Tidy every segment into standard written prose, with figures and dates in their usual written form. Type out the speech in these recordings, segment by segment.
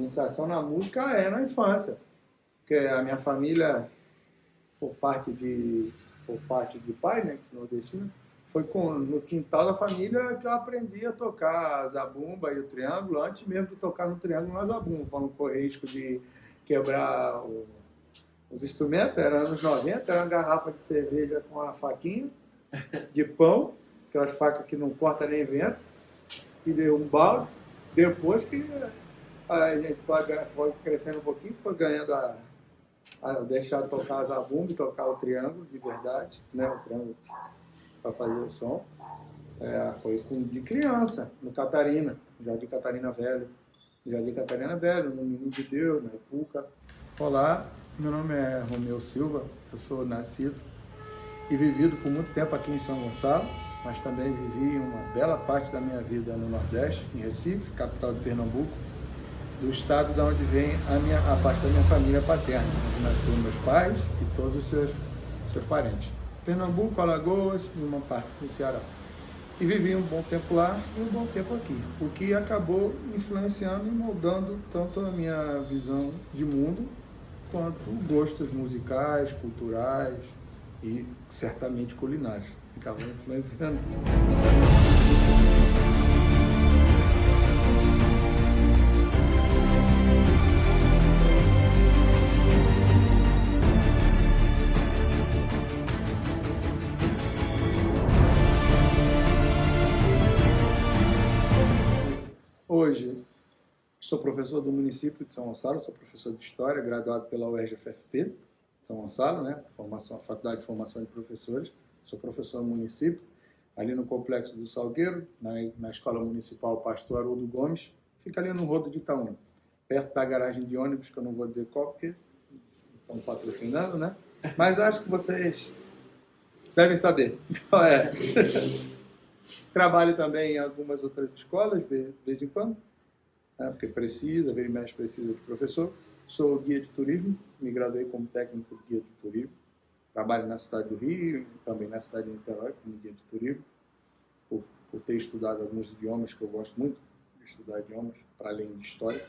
iniciação na música é na infância. Porque a minha família, por parte de pai, né, nordestino, foi no quintal da família que eu aprendi a tocar a zabumba e o triângulo, antes mesmo de tocar no triângulo na zabumba, para não correr risco de quebrar os instrumentos. Era anos 90, era uma garrafa de cerveja com uma faquinha de pão, aquelas facas que não corta nem vento, e deu um balde. Depois que a gente foi crescendo um pouquinho, foi ganhando a deixar de tocar a zabumba e tocar o triângulo de verdade, né? O triângulo para fazer o som. Foi de criança, no Catarina, Jardim Catarina Velho. Jardim Catarina Velho, no Menino de Deus, na Ipuca. Olá, meu nome é Romeu Silva, eu sou nascido e vivido por muito tempo aqui em São Gonçalo, mas também vivi uma bela parte da minha vida no Nordeste, em Recife, capital de Pernambuco, do estado de onde vem a parte da minha família paterna, onde nasceram meus pais e todos os seus parentes. Pernambuco, Alagoas e uma parte do Ceará. E vivi um bom tempo lá e um bom tempo aqui, o que acabou influenciando e moldando tanto a minha visão de mundo, quanto gostos musicais, culturais e certamente culinários. Acabou influenciando. Hoje, sou professor do município de São Gonçalo, sou professor de História, graduado pela UERJ-FFP, São Gonçalo, né? Faculdade de Formação de Professores. Sou professor no município, ali no Complexo do Salgueiro, na Escola Municipal Pastor Haroldo Gomes, fica ali no Rodo de Itaúna, perto da garagem de ônibus, que eu não vou dizer qual, porque estão patrocinando, né? Mas acho que vocês devem saber qual é. Trabalho também em algumas outras escolas, de vez em quando, né, porque vira e mexe precisa de professor. Sou guia de turismo, me graduei como técnico de guia de turismo. Trabalho na cidade do Rio, também na cidade de Niterói, como guia de turismo, por ter estudado alguns idiomas que eu gosto muito de estudar idiomas, para além de história.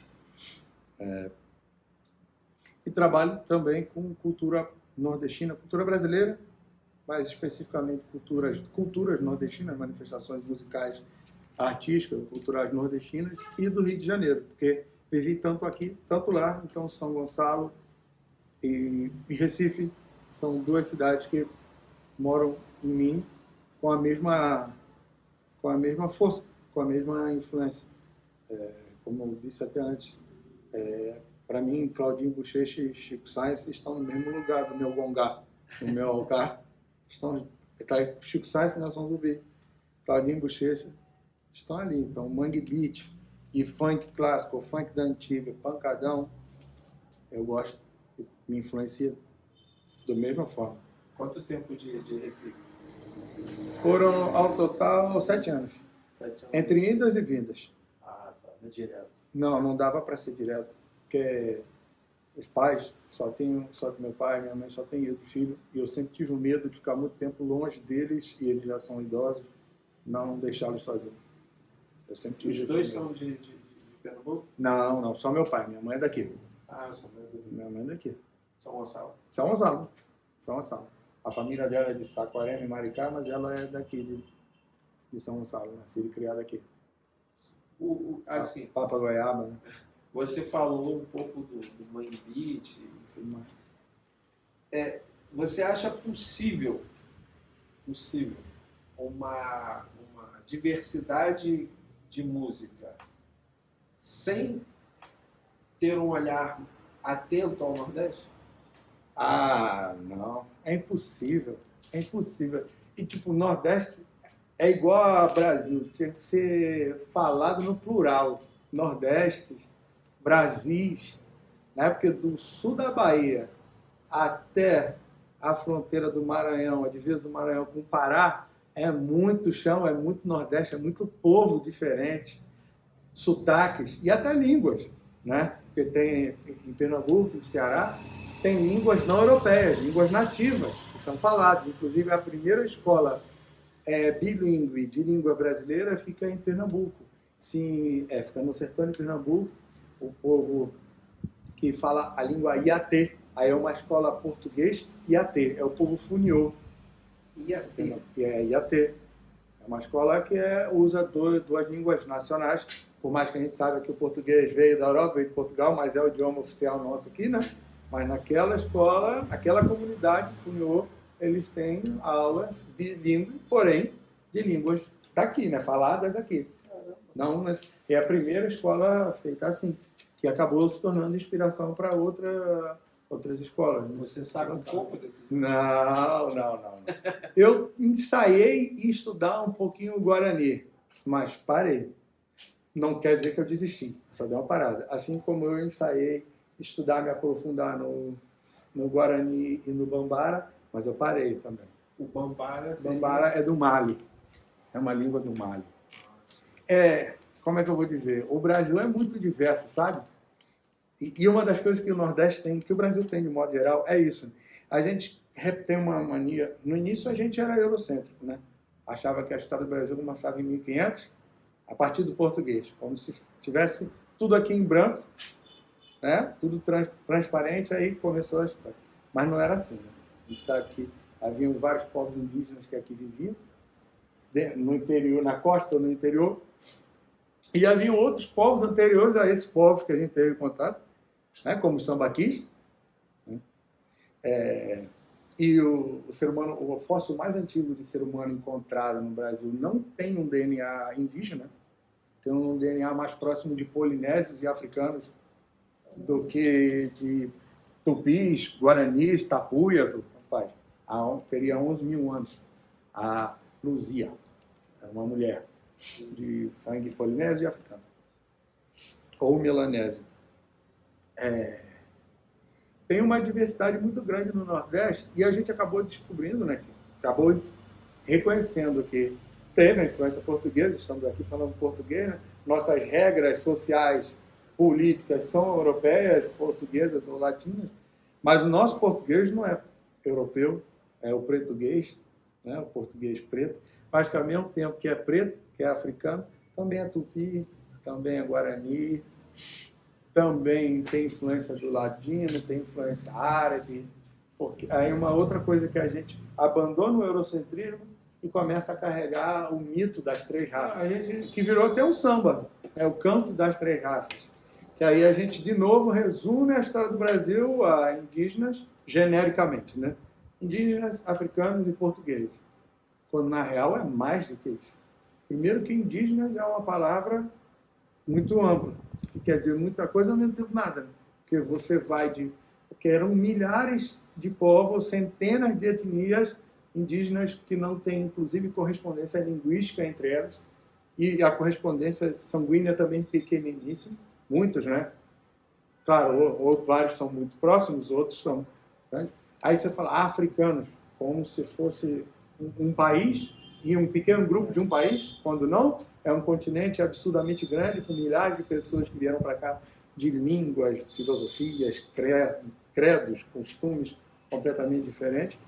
E trabalho também com cultura nordestina, cultura brasileira, mais especificamente culturas nordestinas, manifestações musicais, artísticas, culturais nordestinas e do Rio de Janeiro, porque vivi tanto aqui, tanto lá. Então São Gonçalo e Recife são duas cidades que moram em mim com a mesma força, com a mesma influência. Como eu disse até antes, para mim, Claudinho Bochecha e Chico Science estão no mesmo lugar do meu gongá, no meu altar. Chico Science e Nação Zumbi, Claudinho Bochecha estão ali. Então, Mangue Beat e funk clássico, funk da antiga, pancadão, eu gosto, me influencia da mesma forma. Quanto tempo de Recife? Foram, ao total, 7 anos. 7 anos. Entre indas e vindas. Ah, tá. Não é direto. Não dava para ser direto, porque os pais, só meu pai e minha mãe só tem eu de filho, e eu sempre tive o medo de ficar muito tempo longe deles, e eles já são idosos, não deixá-los sozinhos. Eu sempre tive Os dois são de Pernambuco? Não, só meu pai, minha mãe é daqui. Ah, sua mãe é do Rio. Minha mãe é daqui. São Gonçalo? São Gonçalo. A família dela é de Saquarema e Maricá, mas ela é daqui, de São Gonçalo, nascida e criada aqui. Assim, Papa Goiaba, né? Você falou um pouco do Mangue Beat. Você acha possível uma diversidade de música sem ter um olhar atento ao Nordeste? Ah, não. É impossível. E, tipo, o Nordeste é igual ao Brasil. Tinha que ser falado no plural. Nordeste, Brasis, na época do sul da Bahia até a fronteira do Maranhão, a divisa do Maranhão com o Pará, é muito chão, é muito Nordeste, é muito povo diferente, sotaques e até línguas, né? Porque tem em Pernambuco, no Ceará, tem línguas não europeias, línguas nativas que são faladas. Inclusive, a primeira escola bilíngue de língua brasileira fica em Pernambuco. Sim, fica no sertão de Pernambuco, o povo que fala a língua Iatê. Aí é uma escola português Iatê, é o povo Funiô. Iatê. É Iatê. É uma escola que usa duas línguas nacionais, por mais que a gente saiba que o português veio da Europa, veio de Portugal, mas é o idioma oficial nosso aqui, né? Mas naquela escola, naquela comunidade Funiô, eles têm aulas bilíngue, porém, de línguas daqui, né? Faladas aqui. Não, mas é a primeira escola feita assim, que acabou se tornando inspiração para outras escolas. Você sabe um pouco desse? Não. Eu ensaiei estudar um pouquinho o Guarani, mas parei. Não quer dizer que eu desisti, só dei uma parada. Assim como eu ensaiei estudar, me aprofundar no Guarani e no Bambara, mas eu parei também. O Bambara seria... Bambara é do Mali, é uma língua do Mali. Como é que eu vou dizer? O Brasil é muito diverso, sabe? E uma das coisas que o Nordeste tem, que o Brasil tem de modo geral, é isso. A gente tem uma mania... No início a gente era eurocêntrico, né? Achava que a história do Brasil começava em 1500, a partir do português, como se tivesse tudo aqui em branco, né? Tudo transparente, aí começou a história. Mas não era assim, né? A gente sabe que haviam vários povos indígenas que aqui viviam, no interior, na costa ou no interior, e haviam outros povos anteriores a esses povos que a gente teve contato, né? Como os sambaquis, né? E o ser humano, o fóssil mais antigo de ser humano encontrado no Brasil não tem um DNA indígena, tem um DNA mais próximo de polinésios e africanos do que de tupis, guaranis, tapuias. Rapaz, teria 11 mil anos. A Luzia, uma mulher de sangue polinésio e africano, ou melanésio. Tem uma diversidade muito grande no Nordeste e a gente acabou descobrindo, né, acabou reconhecendo que teve a influência portuguesa, estamos aqui falando português, né? Nossas regras sociais, políticas são europeias, portuguesas ou latinas, mas o nosso português não é europeu, é o português, né, o português preto, mas que ao mesmo tempo que é preto, que é africano, também é tupi, também é guarani, também tem influência do ladino, tem influência árabe. Porque aí uma outra coisa que a gente abandona o eurocentrismo e começa a carregar o mito das três raças, que virou até um samba, é o canto das três raças. Que aí a gente, de novo, resume a história do Brasil a indígenas genericamente, né? Indígenas, africanos e portugueses. Quando, na real, é mais do que isso. Primeiro que indígenas é uma palavra muito ampla, que quer dizer muita coisa ao mesmo tempo nada. Né? Porque você vai de... Porque eram milhares de povos, centenas de etnias indígenas que não têm, inclusive, correspondência linguística entre elas. E a correspondência sanguínea também pequeniníssima. Muitos, né? Claro, ou vários são muito próximos, outros são... Né? Aí você fala africanos, como se fosse um país e um pequeno grupo de um país, quando não, é um continente absurdamente grande, com milhares de pessoas que vieram para cá de línguas, filosofias, credos, costumes completamente diferentes.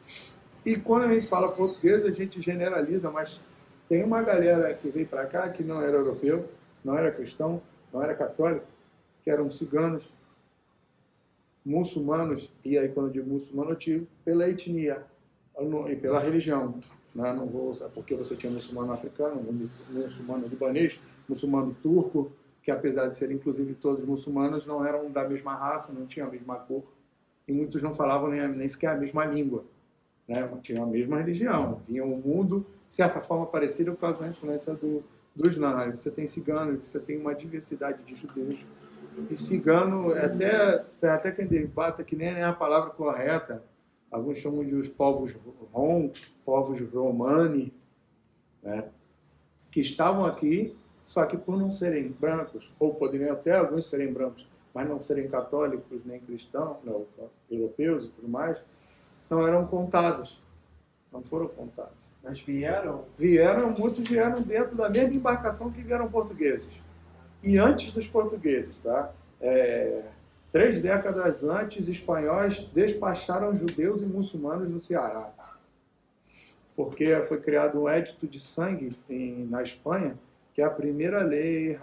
E quando a gente fala português, a gente generaliza, mas tem uma galera que veio para cá que não era europeu, não era cristão, não era católico, que eram ciganos, muçulmanos, e aí quando eu digo muçulmano, eu digo pela etnia e pela religião. Não vou usar porque você tinha muçulmano africano, muçulmano libanês, muçulmano turco, que apesar de serem inclusive todos muçulmanos, não eram da mesma raça, não tinham a mesma cor, e muitos não falavam nem sequer a mesma língua, né? Tinham a mesma religião, vinham um mundo, de certa forma, parecido por causa da influência do Islã. Você tem ciganos, você tem uma diversidade de judeus, e cigano, até quem debata que nem é a palavra correta, alguns chamam de os povos rom, povos romani, né, que estavam aqui, só que por não serem brancos, ou poderiam até alguns serem brancos, mas não serem católicos, nem cristãos, não, europeus e tudo mais, não eram contados, não foram contados. Mas vieram? Muitos vieram dentro da mesma embarcação que vieram portugueses. E antes dos portugueses, tá? 3 décadas antes, espanhóis despacharam judeus e muçulmanos no Ceará. Porque foi criado um édito de sangue na Espanha, que é a primeira lei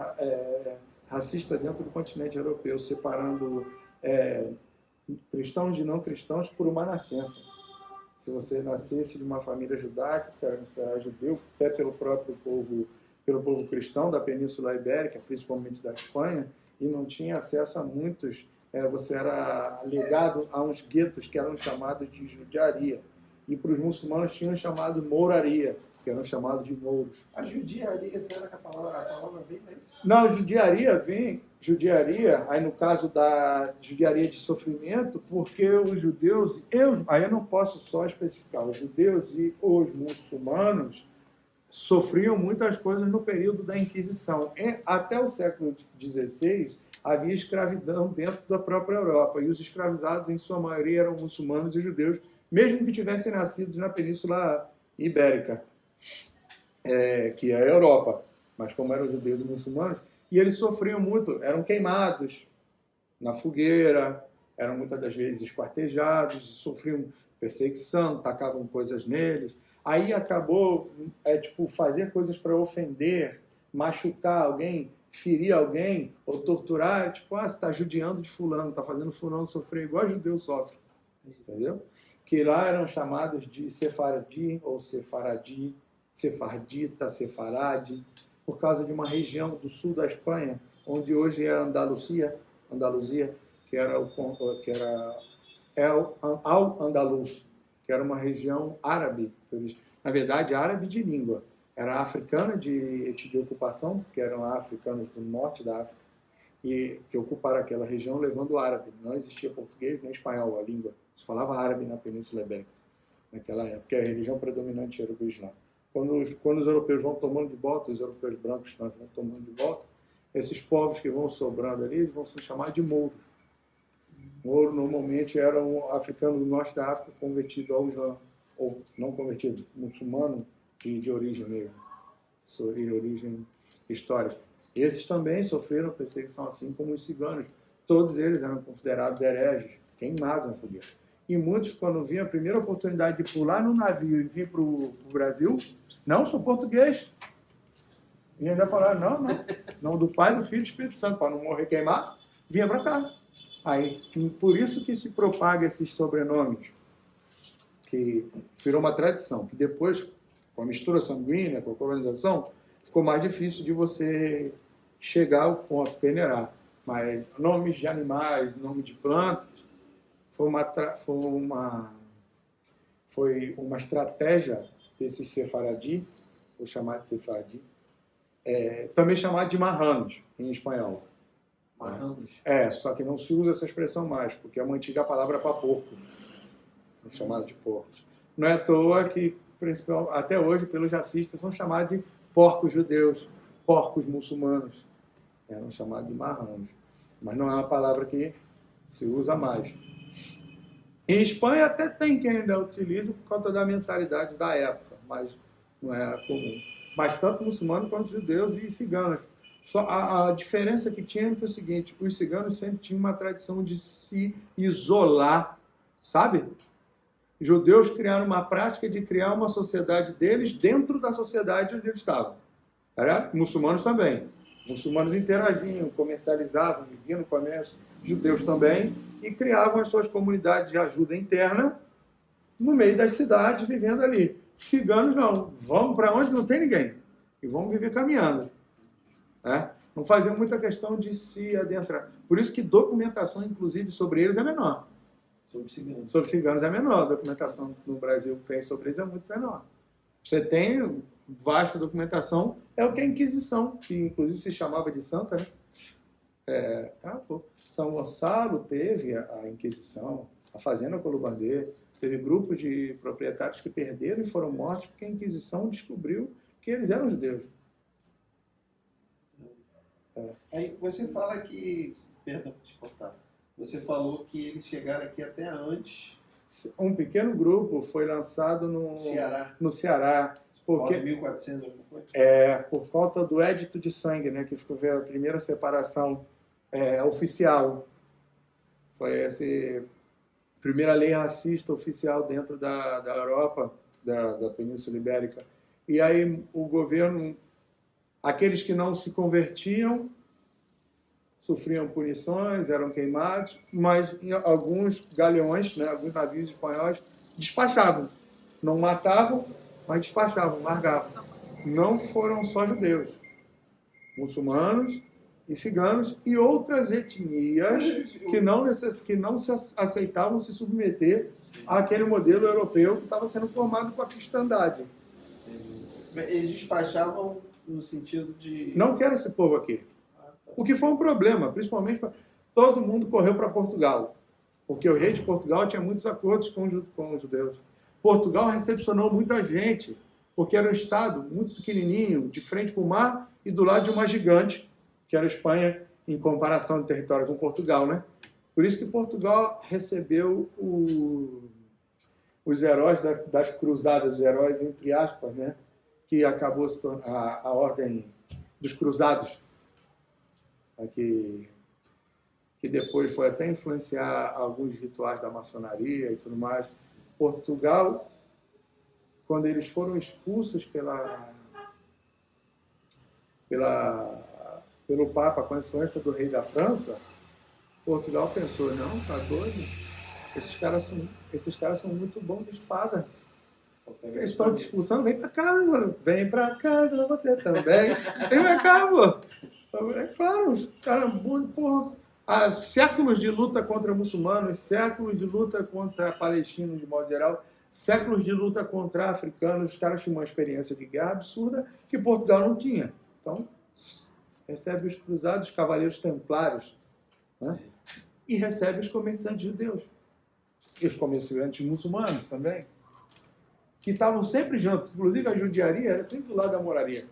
racista dentro do continente europeu, separando cristãos de não cristãos por uma nascença. Se você nascesse de uma família judaica, você era judeu, até pelo povo cristão da Península Ibérica, principalmente da Espanha, e não tinha acesso a muitos, você era ligado a uns guetos que eram chamados de judiaria. E para os muçulmanos tinham chamado mouraria, que eram chamados de mouros. A judiaria, será que a palavra vem daí? Não, judiaria, aí no caso da judiaria de sofrimento, porque os judeus, aí eu não posso só especificar, os judeus e os muçulmanos sofriam muitas coisas no período da Inquisição. Até o século XVI havia escravidão dentro da própria Europa, e os escravizados, em sua maioria, eram muçulmanos e judeus, mesmo que tivessem nascido na Península Ibérica, que é a Europa, mas como eram judeus e muçulmanos, e eles sofriam muito, eram queimados na fogueira, eram muitas das vezes esquartejados, sofriam perseguição, tacavam coisas neles. Aí acabou, fazer coisas para ofender, machucar alguém, ferir alguém, ou torturar, você está judiando de fulano, está fazendo fulano sofrer igual judeu sofre, entendeu? Que lá eram chamados de sefardi ou sefaradi, sefardita, sefarade, por causa de uma região do sul da Espanha, onde hoje é a Andaluzia, que era Al-Andalus, que era uma região árabe, na verdade árabe de língua, era africana de ocupação, que eram africanos do norte da África, e que ocuparam aquela região levando o árabe. Não existia português nem espanhol, a língua. Se falava árabe na Península Ibérica, naquela época, que a religião predominante era o Islã. Quando os europeus vão tomando de volta, os europeus brancos vão tomando de volta, esses povos que vão sobrando ali, eles vão se chamar de mouros. Mouro normalmente era um africano do norte da África convertido ao Islã, ou não convertido, muçulmano de origem mesmo, de origem histórica. Esses também sofreram perseguição, assim como os ciganos. Todos eles eram considerados hereges, queimados na fogueira. E muitos, quando vinham a primeira oportunidade de pular no navio e vir para o Brasil, não, sou português. E ainda falaram, não, do Pai, do Filho e do Espírito Santo, para não morrer queimado, vinha para cá. Aí, por isso que se propaga esses sobrenomes, que virou uma tradição, que depois, com a mistura sanguínea, com a colonização, ficou mais difícil de você chegar ao ponto, peneirar. Mas nomes de animais, nome de plantas, foi uma estratégia desses sefaradi, vou chamar de sefaradi, também chamado de marranos, em espanhol. Marranos? Só que não se usa essa expressão mais, porque é uma antiga palavra para porco, chamado de porcos. Não é à toa que, até hoje, pelos racistas, são chamados de porcos judeus, porcos muçulmanos. Eram chamados de marranos. Mas não é uma palavra que se usa mais. Em Espanha até tem quem ainda utiliza por conta da mentalidade da época, mas não é comum. Mas tanto muçulmanos quanto judeus e ciganos. Só a diferença que tinha é o seguinte, os ciganos sempre tinham uma tradição de se isolar, sabe? Os judeus criaram uma prática de criar uma sociedade deles dentro da sociedade onde eles estavam. Muçulmanos também. Muçulmanos interagiam, comercializavam, viviam no comércio, judeus também, e criavam as suas comunidades de ajuda interna no meio das cidades, vivendo ali. Ciganos não, vão para onde não tem ninguém, e vão viver caminhando. Não faziam muita questão de se adentrar. Por isso que documentação, inclusive, sobre eles é menor. Sobre ciganos é menor. A documentação no Brasil que tem sobre eles é muito menor. Você tem vasta documentação, é o que a Inquisição, que inclusive se chamava de santa, né? São Gonçalo teve a Inquisição, a Fazenda Colombander, teve grupos de proprietários que perderam e foram mortos porque a Inquisição descobriu que eles eram judeus. Aí você fala que, perdão, te cortar, você falou que eles chegaram aqui até antes. Um pequeno grupo foi lançado no Ceará. Porque 1400 alguma coisa? Por conta do Édito de Sangue, né, que foi a primeira separação oficial. Foi essa primeira lei racista oficial dentro da Europa, da Península Ibérica. E aí o governo, aqueles que não se convertiam, sofriam punições, eram queimados, mas em alguns galeões, né, alguns navios espanhóis, despachavam. Não matavam, mas despachavam, largavam. Não foram só judeus, muçulmanos e ciganos e outras etnias que não se aceitavam se submeter àquele modelo europeu que estava sendo formado com a cristandade. Eles despachavam no sentido de... Não quero esse povo aqui. O que foi um problema, principalmente todo mundo correu para Portugal, porque o rei de Portugal tinha muitos acordos com os judeus. Portugal recepcionou muita gente, porque era um estado muito pequenininho, de frente para o mar e do lado de uma gigante, que era a Espanha, em comparação de território com Portugal, né? Por isso que Portugal recebeu os heróis das cruzadas, os heróis entre aspas, né? Que acabou a ordem dos cruzados, que depois foi até influenciar alguns rituais da maçonaria e tudo mais. Portugal, quando eles foram expulsos pelo Papa, com a influência do rei da França, Portugal pensou, não, tá doido? Esses caras são muito bons de espada. Eles estão te expulsando, vem pra cá, mano. Vem pra casa, você também. Vem pra cá, mano. É claro, os caras, porra, há séculos de luta contra muçulmanos, séculos de luta contra palestinos de modo geral, séculos de luta contra africanos, os caras tinham uma experiência de guerra absurda que Portugal não tinha. Então, recebe os cruzados, os cavaleiros templários, né? E recebe os comerciantes judeus. E os comerciantes muçulmanos também, que estavam sempre juntos. Inclusive, a judiaria era sempre do lado da moraria.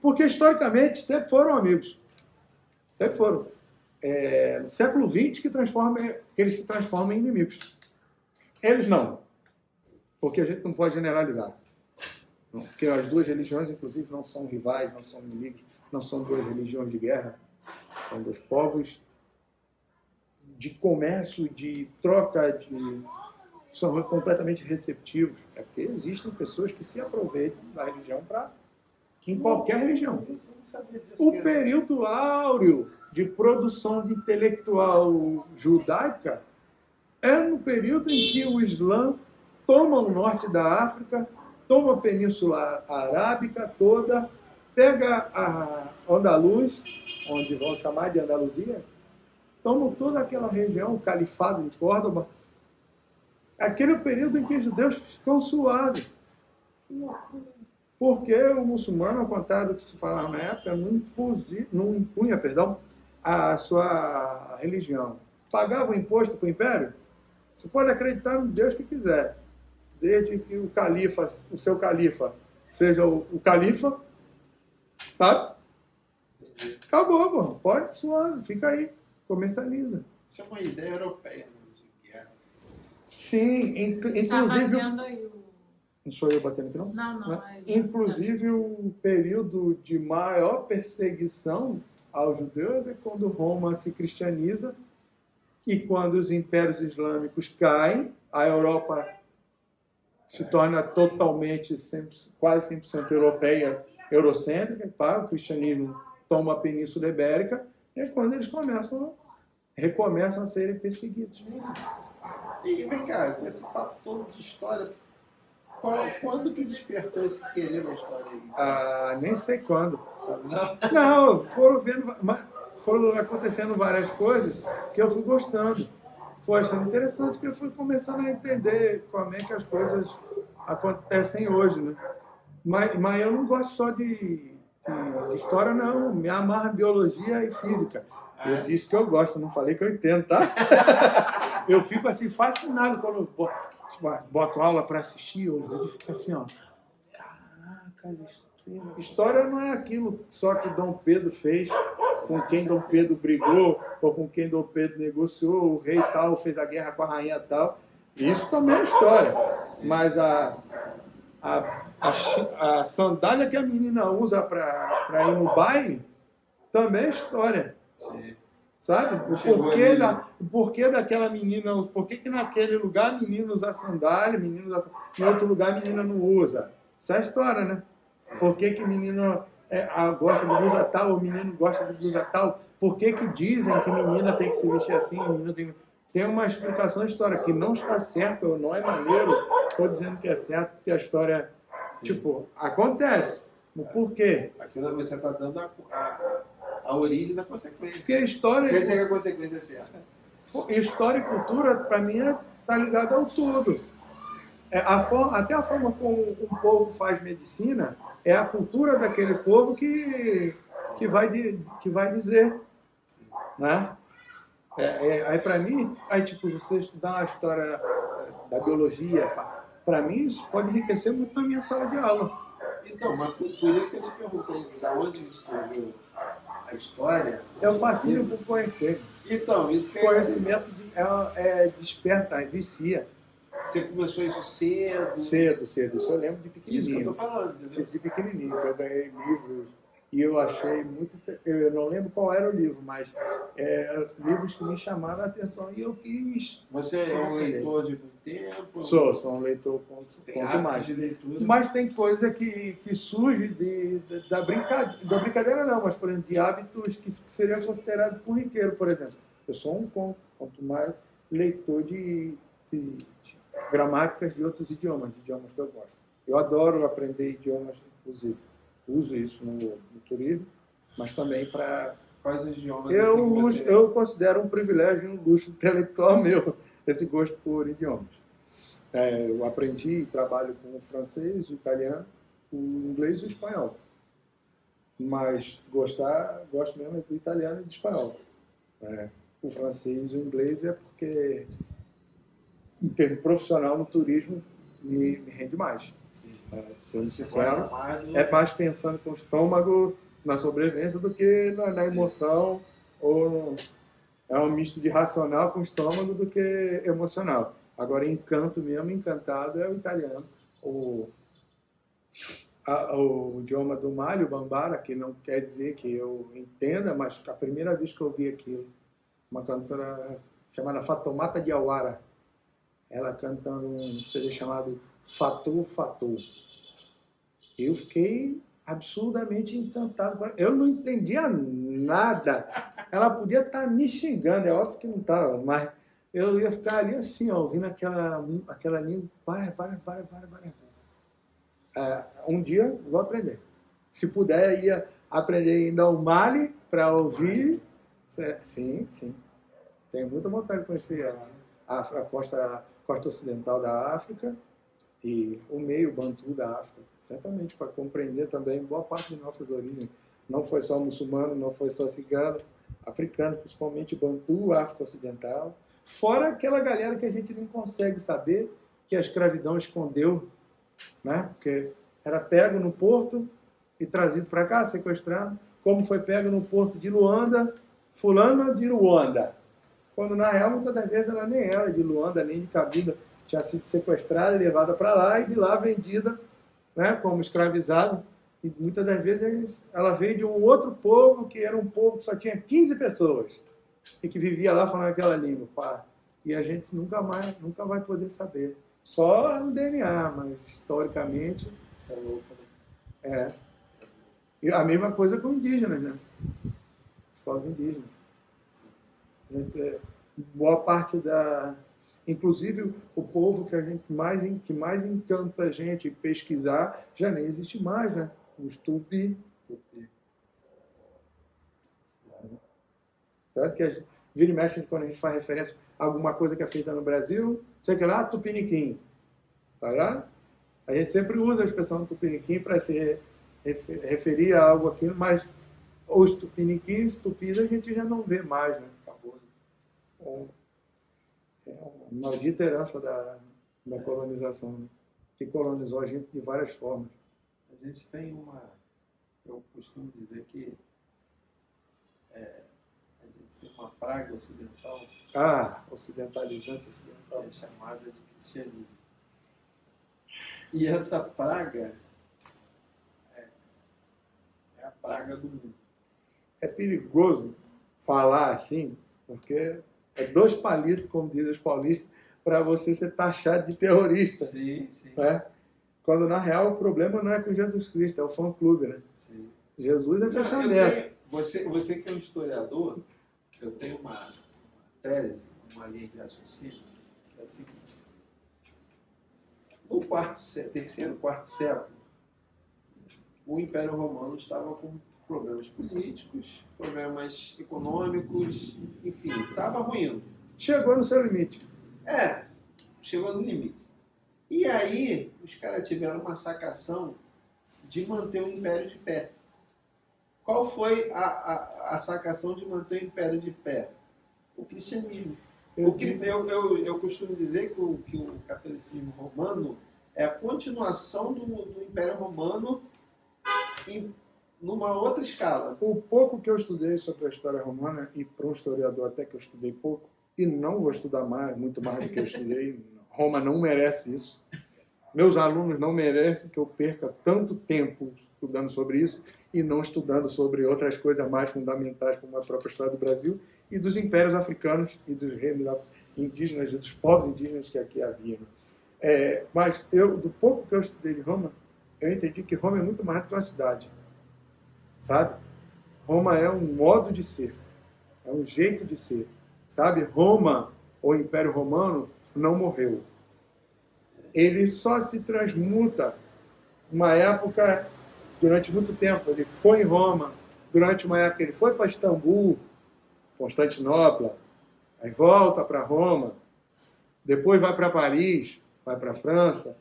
Porque, historicamente, sempre foram amigos. Sempre foram. No século XX que eles se transformam em inimigos. Eles não. Porque a gente não pode generalizar. Não. Porque as duas religiões, inclusive, não são rivais, não são inimigos, não são duas religiões de guerra. São dois povos de comércio, de troca, são completamente receptivos. É porque existem pessoas que se aproveitam da religião em qualquer religião. O período áureo de produção de intelectual judaica é no período em que o Islã toma o norte da África, toma a Península Arábica toda, pega a Andaluz, onde vão chamar de Andaluzia, toma toda aquela região, o Califado de Córdoba. Aquele é o período em que os judeus ficam suaves. Porque o muçulmano, ao contrário do que se falava na época, não impunha a sua religião. Pagava o imposto para o império? Você pode acreditar no Deus que quiser. Desde que o seu califa, seja o califa, sabe? Acabou, pô. Pode suave, fica aí. Comercializa. Isso é uma ideia europeia, né, de guerra. Sim, inclusive... Não sou eu batendo aqui, não? Não. Inclusive, o período de maior perseguição aos judeus é quando Roma se cristianiza e quando os impérios islâmicos caem, a Europa se torna totalmente, quase 100% europeia, eurocêntrica, o cristianismo toma a Península Ibérica, e é quando eles recomeçam a serem perseguidos. E vem cá, com esse papo todo de história, quando que despertou esse querer da história aí? Nem sei quando. Sabe? Não, foram acontecendo várias coisas que eu fui gostando. Foi achando interessante que eu fui começando a entender como é que as coisas acontecem hoje, né? Mas eu não gosto só de história, não. Me amarra biologia e física. Eu disse que eu gosto, não falei que eu entendo, tá? Eu fico assim fascinado quando boto aula para assistir, eu fico assim, ó. Caracas, história não é aquilo só que Dom Pedro fez, com quem Dom Pedro brigou, ou com quem Dom Pedro negociou, o rei tal fez a guerra com a rainha tal. Isso também é história. Mas a sandália que a menina usa para ir no baile também é história. Sim. Sabe? O porquê daquela menina, por que naquele lugar a menina usa sandália, em outro lugar a menina não usa? Isso é história, né? Por que menino gosta de blusa tal, o menino gosta de blusa tal. Por que dizem que menina tem que se vestir assim, menino tem uma explicação histórica que não está certo, não é maneiro. Estou dizendo que é certo, porque a história, tipo, acontece. O porquê? Aquilo você está dando a origem da consequência. Porque a história... Quer dizer que a consequência é certa. História e cultura, para mim, está ligado ao todo. Até a forma como um povo faz medicina é a cultura daquele povo que vai dizer, né? Aí para mim, tipo, você estudar a história da biologia, para mim isso pode enriquecer muito na minha sala de aula. Então, mas por isso que eu te perguntei, de onde surgiu a história? É o fascínio por conhecer. Então, isso que conhecimento desperta, vicia. Você começou isso cedo? Cedo. Isso eu lembro de pequenininho. Isso que eu tô falando. Isso de pequenininho. Eu ganhei livros e eu achei muito... Eu não lembro qual era o livro, mas livros que me chamaram a atenção e eu quis... Você é um leitor de muito tempo? Sou um leitor quanto mais. De leitura. Mas tem coisa que surge da brincadeira não, mas, por exemplo, de hábitos que seriam considerados corriqueiro, por exemplo. Eu sou quanto mais leitor de gramáticas de outros idiomas que eu gosto. Eu adoro aprender idiomas, inclusive. Uso isso no turismo, mas também para... Quais os idiomas? Eu considero um privilégio e um luxo intelectual meu, esse gosto por idiomas. Eu aprendi e trabalho com o francês, o italiano, o inglês e o espanhol. Mas gosto mesmo do italiano e do espanhol. O francês e o inglês é porque, em termos profissional, no turismo, me rende mais. Sendo sincero, é mais pensando com o estômago na sobrevivência do que na emoção, ou é um misto de racional com estômago do que emocional. Agora, encantado é o italiano. O idioma do Mali, o Bambara, que não quer dizer que eu entenda, mas a primeira vez que eu vi aquilo, uma cantora chamada Fatoumata Diawara, ela cantando um CD chamado Fatou, Fatou. Eu fiquei absurdamente encantado. Eu não entendia nada. Ela podia estar me xingando, é óbvio que não estava, mas eu ia ficar ali assim, ouvindo aquela língua várias vezes. Um dia vou aprender. Se puder, ia aprender ainda o Mali para ouvir. Sim. Tenho muita vontade de conhecer a costa ocidental da África e o meio bantu da África. Certamente, para compreender também boa parte de nossas origens. Não foi só muçulmano, não foi só cigano, africano, principalmente bantu, África Ocidental. Fora aquela galera que a gente nem consegue saber que a escravidão escondeu, né? Porque era pego no porto e trazido para cá, sequestrado, como foi pego no porto de Luanda, fulana de Luanda. Quando, na real, muitas das vezes ela nem era de Luanda, nem de Cabinda, tinha sido sequestrada e levada para lá e de lá vendida, né, como escravizada. E muitas das vezes ela veio de um outro povo, que era um povo que só tinha 15 pessoas e que vivia lá falando aquela língua. Pá. E a gente nunca vai poder saber. Só no DNA, mas historicamente... Isso é louco, né? E a mesma coisa com indígenas, né? Os povos indígenas. Boa parte da... Inclusive, o povo que mais encanta a gente pesquisar já nem existe mais, né? Os Tupi. Tanto que vira e mexe quando a gente faz referência a alguma coisa que é feita no Brasil, sei que lá, Tupiniquim. Tá ligado? A gente sempre usa a expressão Tupiniquim para se referir a algo aqui, mas os Tupiniquins, Tupis, a gente já não vê mais, né? Acabou. É uma maldita herança da colonização, né? Que colonizou a gente de várias formas. A gente tem eu costumo dizer que a gente tem uma praga ocidental. Ocidentalizante ocidental. Que é chamada de cristianismo. E essa praga é a praga do mundo. É perigoso falar assim, porque é 2 palitos, como dizem os paulistas, para você ser taxado de terrorista. Sim. Né? Quando, na real, o problema não é com Jesus Cristo, é o fã-clube, né? Sim. Jesus é Não, fechamento. você que é um historiador, eu tenho uma tese, uma linha de raciocínio, que é a seguinte. No terceiro, quarto século, o Império Romano estava com problemas políticos, problemas econômicos, enfim, estava ruim. Chegou no seu limite. Chegou no limite. E aí, os caras tiveram uma sacação de manter o Império de pé. Qual foi a sacação de manter o Império de pé? O cristianismo. Eu costumo dizer que o catolicismo romano é a continuação do Império Romano numa outra escala. O pouco que eu estudei sobre a história romana, e para um historiador até que eu estudei pouco, e não vou estudar mais, muito mais do que eu estudei, Roma não merece isso. Meus alunos não merecem que eu perca tanto tempo estudando sobre isso e não estudando sobre outras coisas mais fundamentais, como a própria história do Brasil e dos impérios africanos e dos reinos indígenas e dos povos indígenas que aqui haviam. Mas do pouco que eu estudei de Roma, eu entendi que Roma é muito mais do que uma cidade, sabe? Roma é um modo de ser, é um jeito de ser, sabe? Roma, ou Império Romano, não morreu. Ele só se transmuta. Uma época, durante muito tempo, ele foi em Roma. Durante uma época, ele foi para Istambul, Constantinopla, aí volta para Roma. Depois vai para Paris, vai para a França.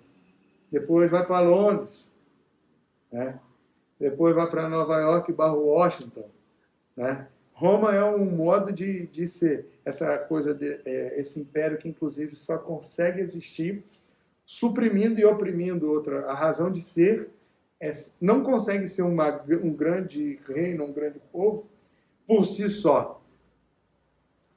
Depois vai para Londres, né? Depois vai para Nova York / Washington, né? Roma é um modo de ser. Essa coisa, esse império que, inclusive, só consegue existir suprimindo e oprimindo outra. A razão de ser não consegue ser um grande reino, um grande povo, por si só.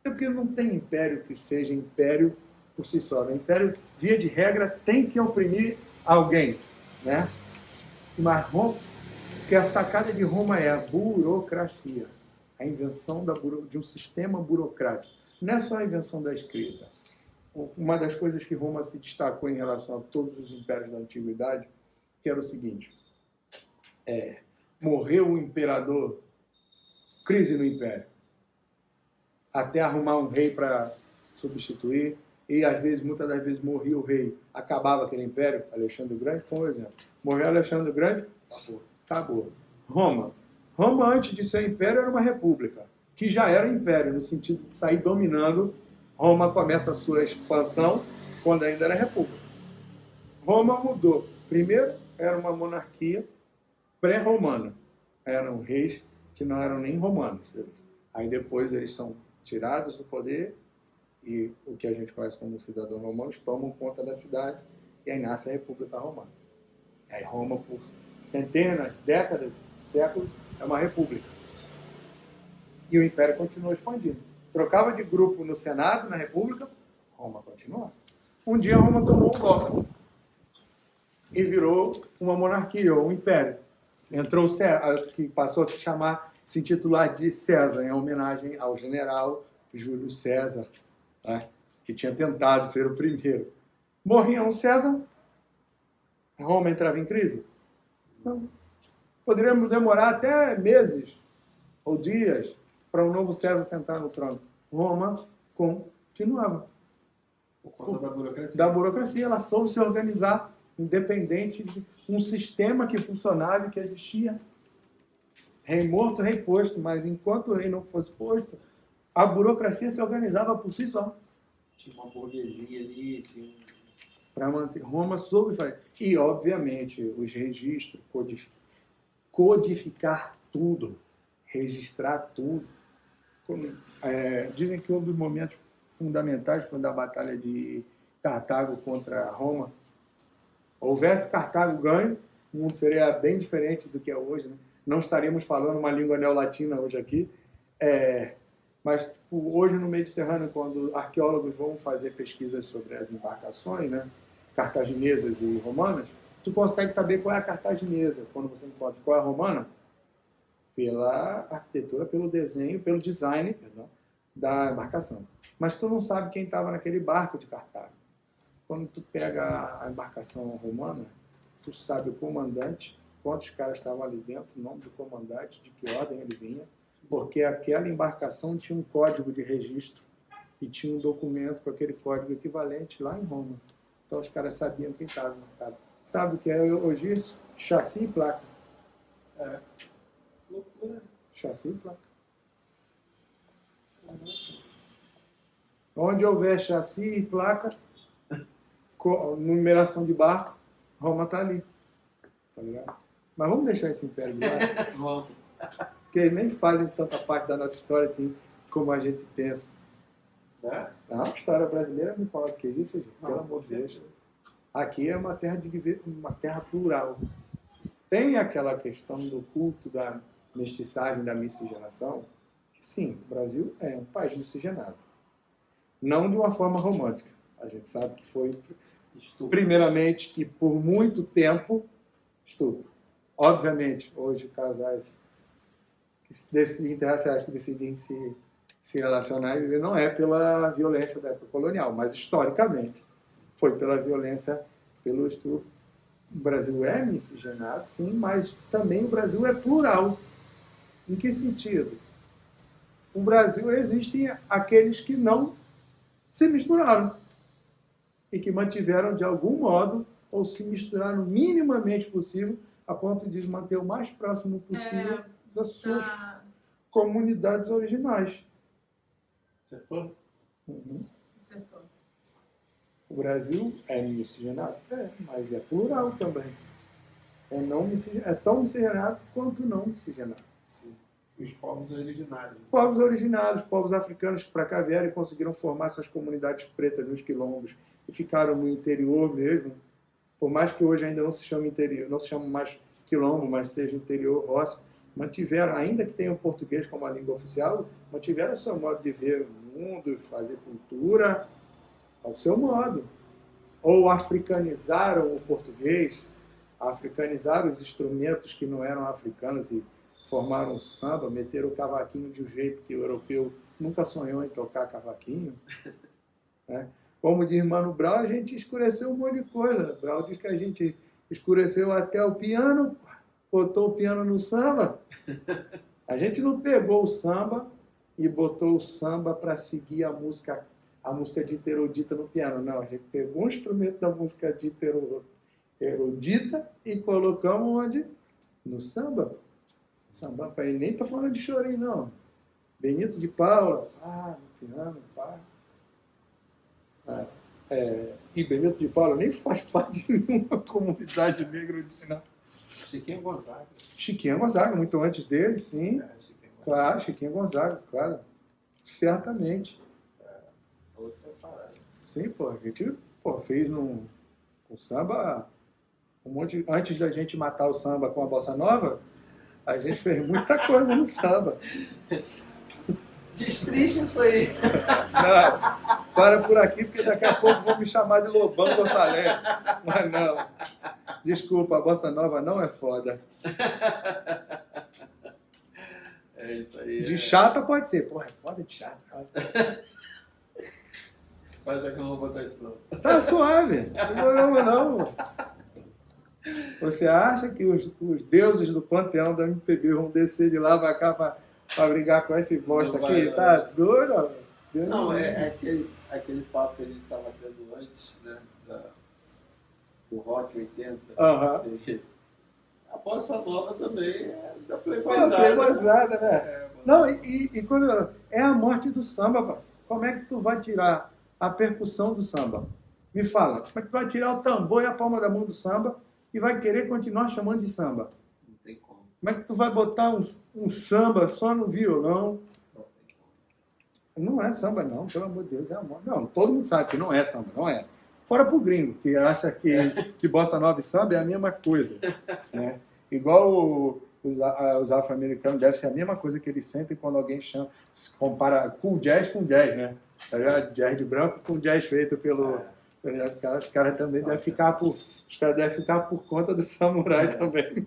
É porque não tem império que seja império por si só. O império, via de regra, tem que oprimir alguém, né? Mas Roma, que a sacada de Roma é a burocracia, a invenção de um sistema burocrático. Não é só a invenção da escrita. Uma das coisas que Roma se destacou em relação a todos os impérios da antiguidade, que era o seguinte: morreu o imperador, crise no império, até arrumar um rei para substituir, e às vezes, muitas das vezes, morria o rei, acabava aquele império. Alexandre o Grande foi um exemplo. Morreu Alexandre o Grande, acabou. Roma, antes de ser império, era uma república, que já era império, no sentido de sair dominando. Roma começa a sua expansão quando ainda era república. Roma mudou. Primeiro, era uma monarquia pré-romana. Eram reis que não eram nem romanos. Aí depois eles são tirados do poder e o que a gente conhece como cidadãos romanos tomam conta da cidade e aí nasce a República Romana. Aí Roma, por centenas, décadas, séculos, é uma república. E o império continuou expandindo. Trocava de grupo no Senado, na República, Roma continuava. Um dia Roma tomou um golpe e virou uma monarquia, ou um império. Entrou César, que passou a se intitular de César, em homenagem ao general Júlio César, né, que tinha tentado ser o primeiro. Morria um César, Roma entrava em crise? Não. Poderíamos demorar até meses ou dias para um novo César sentar no trono. Roma continuava. Por conta da burocracia. Da burocracia, ela soube se organizar independente de um sistema que funcionava e que existia. Rei morto, rei posto, mas enquanto o rei não fosse posto, a burocracia se organizava por si só. Tinha uma burguesia ali, para manter. Roma soube fazer. E, obviamente, os registros, codificar tudo, registrar tudo. Dizem que um dos momentos fundamentais foi da Batalha de Cartago contra Roma. Houvesse Cartago ganho, o mundo seria bem diferente do que é hoje, né? Não estaríamos falando uma língua neolatina hoje aqui. Mas hoje no Mediterrâneo, quando arqueólogos vão fazer pesquisas sobre as embarcações, né, cartaginesas e romanas, tu consegue saber qual é a cartaginesa quando você encontra. Qual é a romana? Pela arquitetura, pelo desenho, pelo design, da embarcação. Mas tu não sabe quem estava naquele barco de Cartago. Quando tu pega a embarcação romana, tu sabe o comandante, quantos caras estavam ali dentro, o nome do comandante, de que ordem ele vinha, porque aquela embarcação tinha um código de registro e tinha um documento com aquele código equivalente lá em Roma. Então os caras sabiam quem estava embarcado. Sabe o que é hoje isso? Chassi e placa. Loucura. Chassi e placa. Onde houver chassi e placa, numeração de barco, Roma está ali. Tá ligado? Mas vamos deixar esse império de lado. Vamos. Porque eles nem fazem tanta parte da nossa história assim como a gente pensa. Né? A história brasileira me fala que isso, gente. Pelo Não, amor de Deus. certeza. Aqui é uma terra uma terra plural. Tem aquela questão do culto da mestiçagem, da miscigenação, que sim, o Brasil é um país miscigenado. Não de uma forma romântica. A gente sabe que foi, primeiramente, que por muito tempo, estupro. Obviamente, hoje, casais interraciais que decidem se relacionar e viver não é pela violência da época colonial, mas historicamente foi pela violência, pelo estupro. O Brasil é miscigenado, sim, mas também o Brasil é plural. Em que sentido? No Brasil existem aqueles que não se misturaram e que mantiveram de algum modo ou se misturaram minimamente possível a ponto de manter o mais próximo possível das suas comunidades originais. Acertou? Uhum. Acertou. O Brasil é miscigenado? É, mas é plural também. É tão miscigenado quanto não miscigenado. Sim. Os povos originários. Povos originários, povos africanos que para cá vieram e conseguiram formar suas comunidades pretas nos quilombos e ficaram no interior mesmo. Por mais que hoje ainda não se chame interior, não se chame mais quilombo, mas seja interior, roça, mantiveram, ainda que tenham o português como a língua oficial, mantiveram o seu modo de ver o mundo, fazer cultura ao seu modo. Ou africanizaram o português, africanizaram os instrumentos que não eram africanos e formaram o samba, meteram o cavaquinho de um jeito que o europeu nunca sonhou em tocar cavaquinho. Né? Como diz Mano Brown, a gente escureceu um monte de coisa. Brown diz que a gente escureceu até o piano, botou o piano no samba. A gente não pegou o samba e botou o samba para seguir a música dita erudita no piano. Não, a gente pegou um instrumento da música dita erudita e colocamos onde? No samba. Samba, ele nem está falando de chorinho, não. Benito de Paula, no piano, pá. E Benito de Paula nem faz parte de nenhuma comunidade negra original. Chiquinho Gonzaga. Chiquinho Gonzaga, muito antes dele, sim. Chiquinho Gonzaga. Claro, Chiquinho Gonzaga, claro. Certamente. Outra parada. Sim, pô, a gente fez com samba um monte. Antes da gente matar o samba com a bossa nova, a gente fez muita coisa no samba. Destrincha isso aí. Não, para por aqui, porque daqui a pouco vão me chamar de Lobão Gonçalves. Mas não. Desculpa, a bossa nova não é foda. É isso aí. De chata pode ser. Porra, é foda de chata. Mas é que eu não vou botar isso não. Tá suave. Não tem problema não. Você acha que os deuses do panteão da MPB vão descer de lá pra cá pra brigar com esse bosta Não aqui? vai, Tá doido? Deus Não, me é livre. aquele papo que a gente estava tendo antes, né? Do rock 80. Aham. Assim. A bossa nova também é da Pô, playboyzada. playboyzada, né? É, Não, e quando é a morte do samba, parceiro. Como é que tu vai tirar a percussão do samba? Me fala, como é que tu vai tirar o tambor e a palma da mão do samba e vai querer continuar chamando de samba? Não tem como. Como é que tu vai botar um samba só no violão? Não tem como. Não é samba, não, pelo amor de Deus, é amor. Não, todo mundo sabe que não é samba, não é. Fora pro gringo, que acha que bossa nova e samba é a mesma coisa. Né? Igual os afro-americanos, deve ser a mesma coisa que eles sentem quando alguém se compara cool jazz com jazz, né? Tá ligado? Jazz de branco com jazz feito pelo... Os caras também devem ficar por conta do samurai também.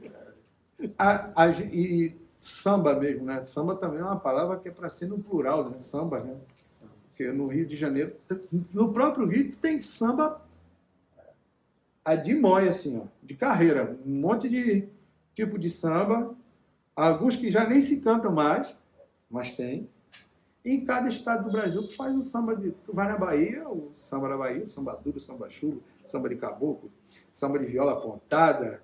E samba mesmo, né? Samba também é uma palavra que é para ser no plural, né? Samba, né? Porque no Rio de Janeiro, no próprio Rio, tem samba de móia, assim, ó, de carreira. Um monte tipos de samba, alguns que já nem se cantam mais, mas tem. E em cada estado do Brasil tu faz o samba de... Tu vai na Bahia, o samba da Bahia, samba duro, samba chulo, samba de caboclo, samba de viola pontada.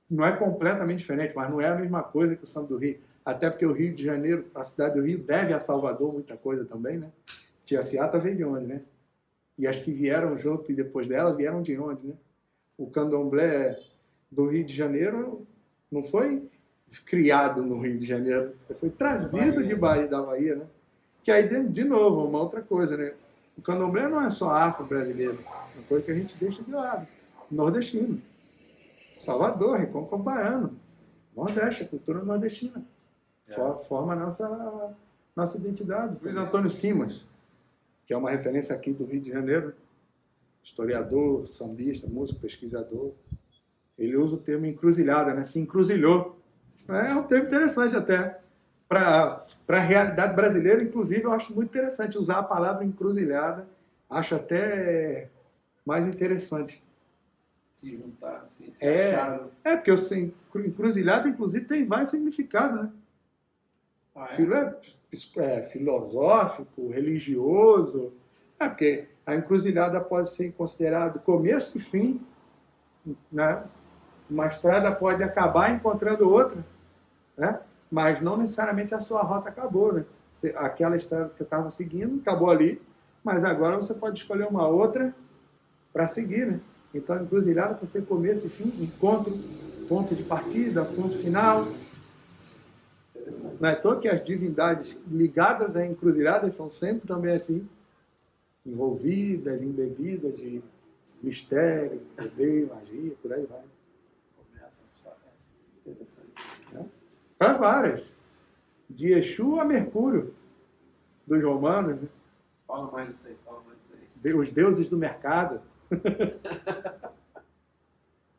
Não é completamente diferente, mas não é a mesma coisa que o samba do Rio. Até porque o Rio de Janeiro, a cidade do Rio, deve a Salvador muita coisa também, né? Tia Ciata veio de onde, né? E as que vieram junto e depois dela vieram de onde, né? O candomblé do Rio de Janeiro não foi criado no Rio de Janeiro, foi trazido da Bahia, né? Que aí, de novo, uma outra coisa, né? O candomblé não é só afro-brasileiro, é uma coisa que a gente deixa de lado. Nordestino. Salvador, Recôncavo Baiano. Nordeste, a cultura nordestina. Forma a nossa identidade. Luiz Antônio Simas, que é uma referência aqui do Rio de Janeiro, historiador, sambista, músico, pesquisador, ele usa o termo encruzilhada, né? Se encruzilhou. É um termo interessante até. Para a realidade brasileira, inclusive, eu acho muito interessante usar a palavra encruzilhada. Acho até mais interessante. Se juntaram, se acharam. Porque o encruzilhada, inclusive, tem vários significados, né? Filosófico, religioso. Porque a encruzilhada pode ser considerada começo e fim, né? Uma estrada pode acabar encontrando outra, né? Mas não necessariamente a sua rota acabou, né? Aquela estrada que eu estava seguindo acabou ali, mas agora você pode escolher uma outra para seguir, né? Então, encruzilhada pode ser começo e fim, encontro, ponto de partida, ponto final. Não é à toa que as divindades ligadas a encruzilhadas são sempre também assim, envolvidas, embebidas de mistério, poder, magia, por aí vai. Começa a saber. Interessante. Para várias. De Exu a Mercúrio, dos romanos. Né? Fala mais disso aí. Os deuses do mercado.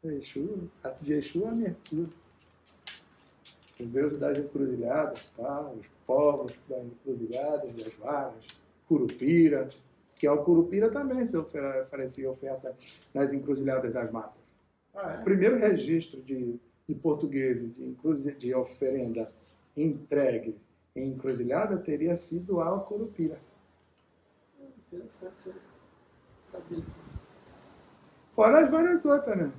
De Exu a Mercúrio. Os deuses das encruzilhadas, os povos das encruzilhadas, das varas, Curupira, que é o Curupira também se oferecia oferta nas encruzilhadas das matas. O primeiro registro de portugueses de oferenda entregue em encruzilhada teria sido ao Curupira. Interessante isso. Sabia disso. Fora as várias outras, né?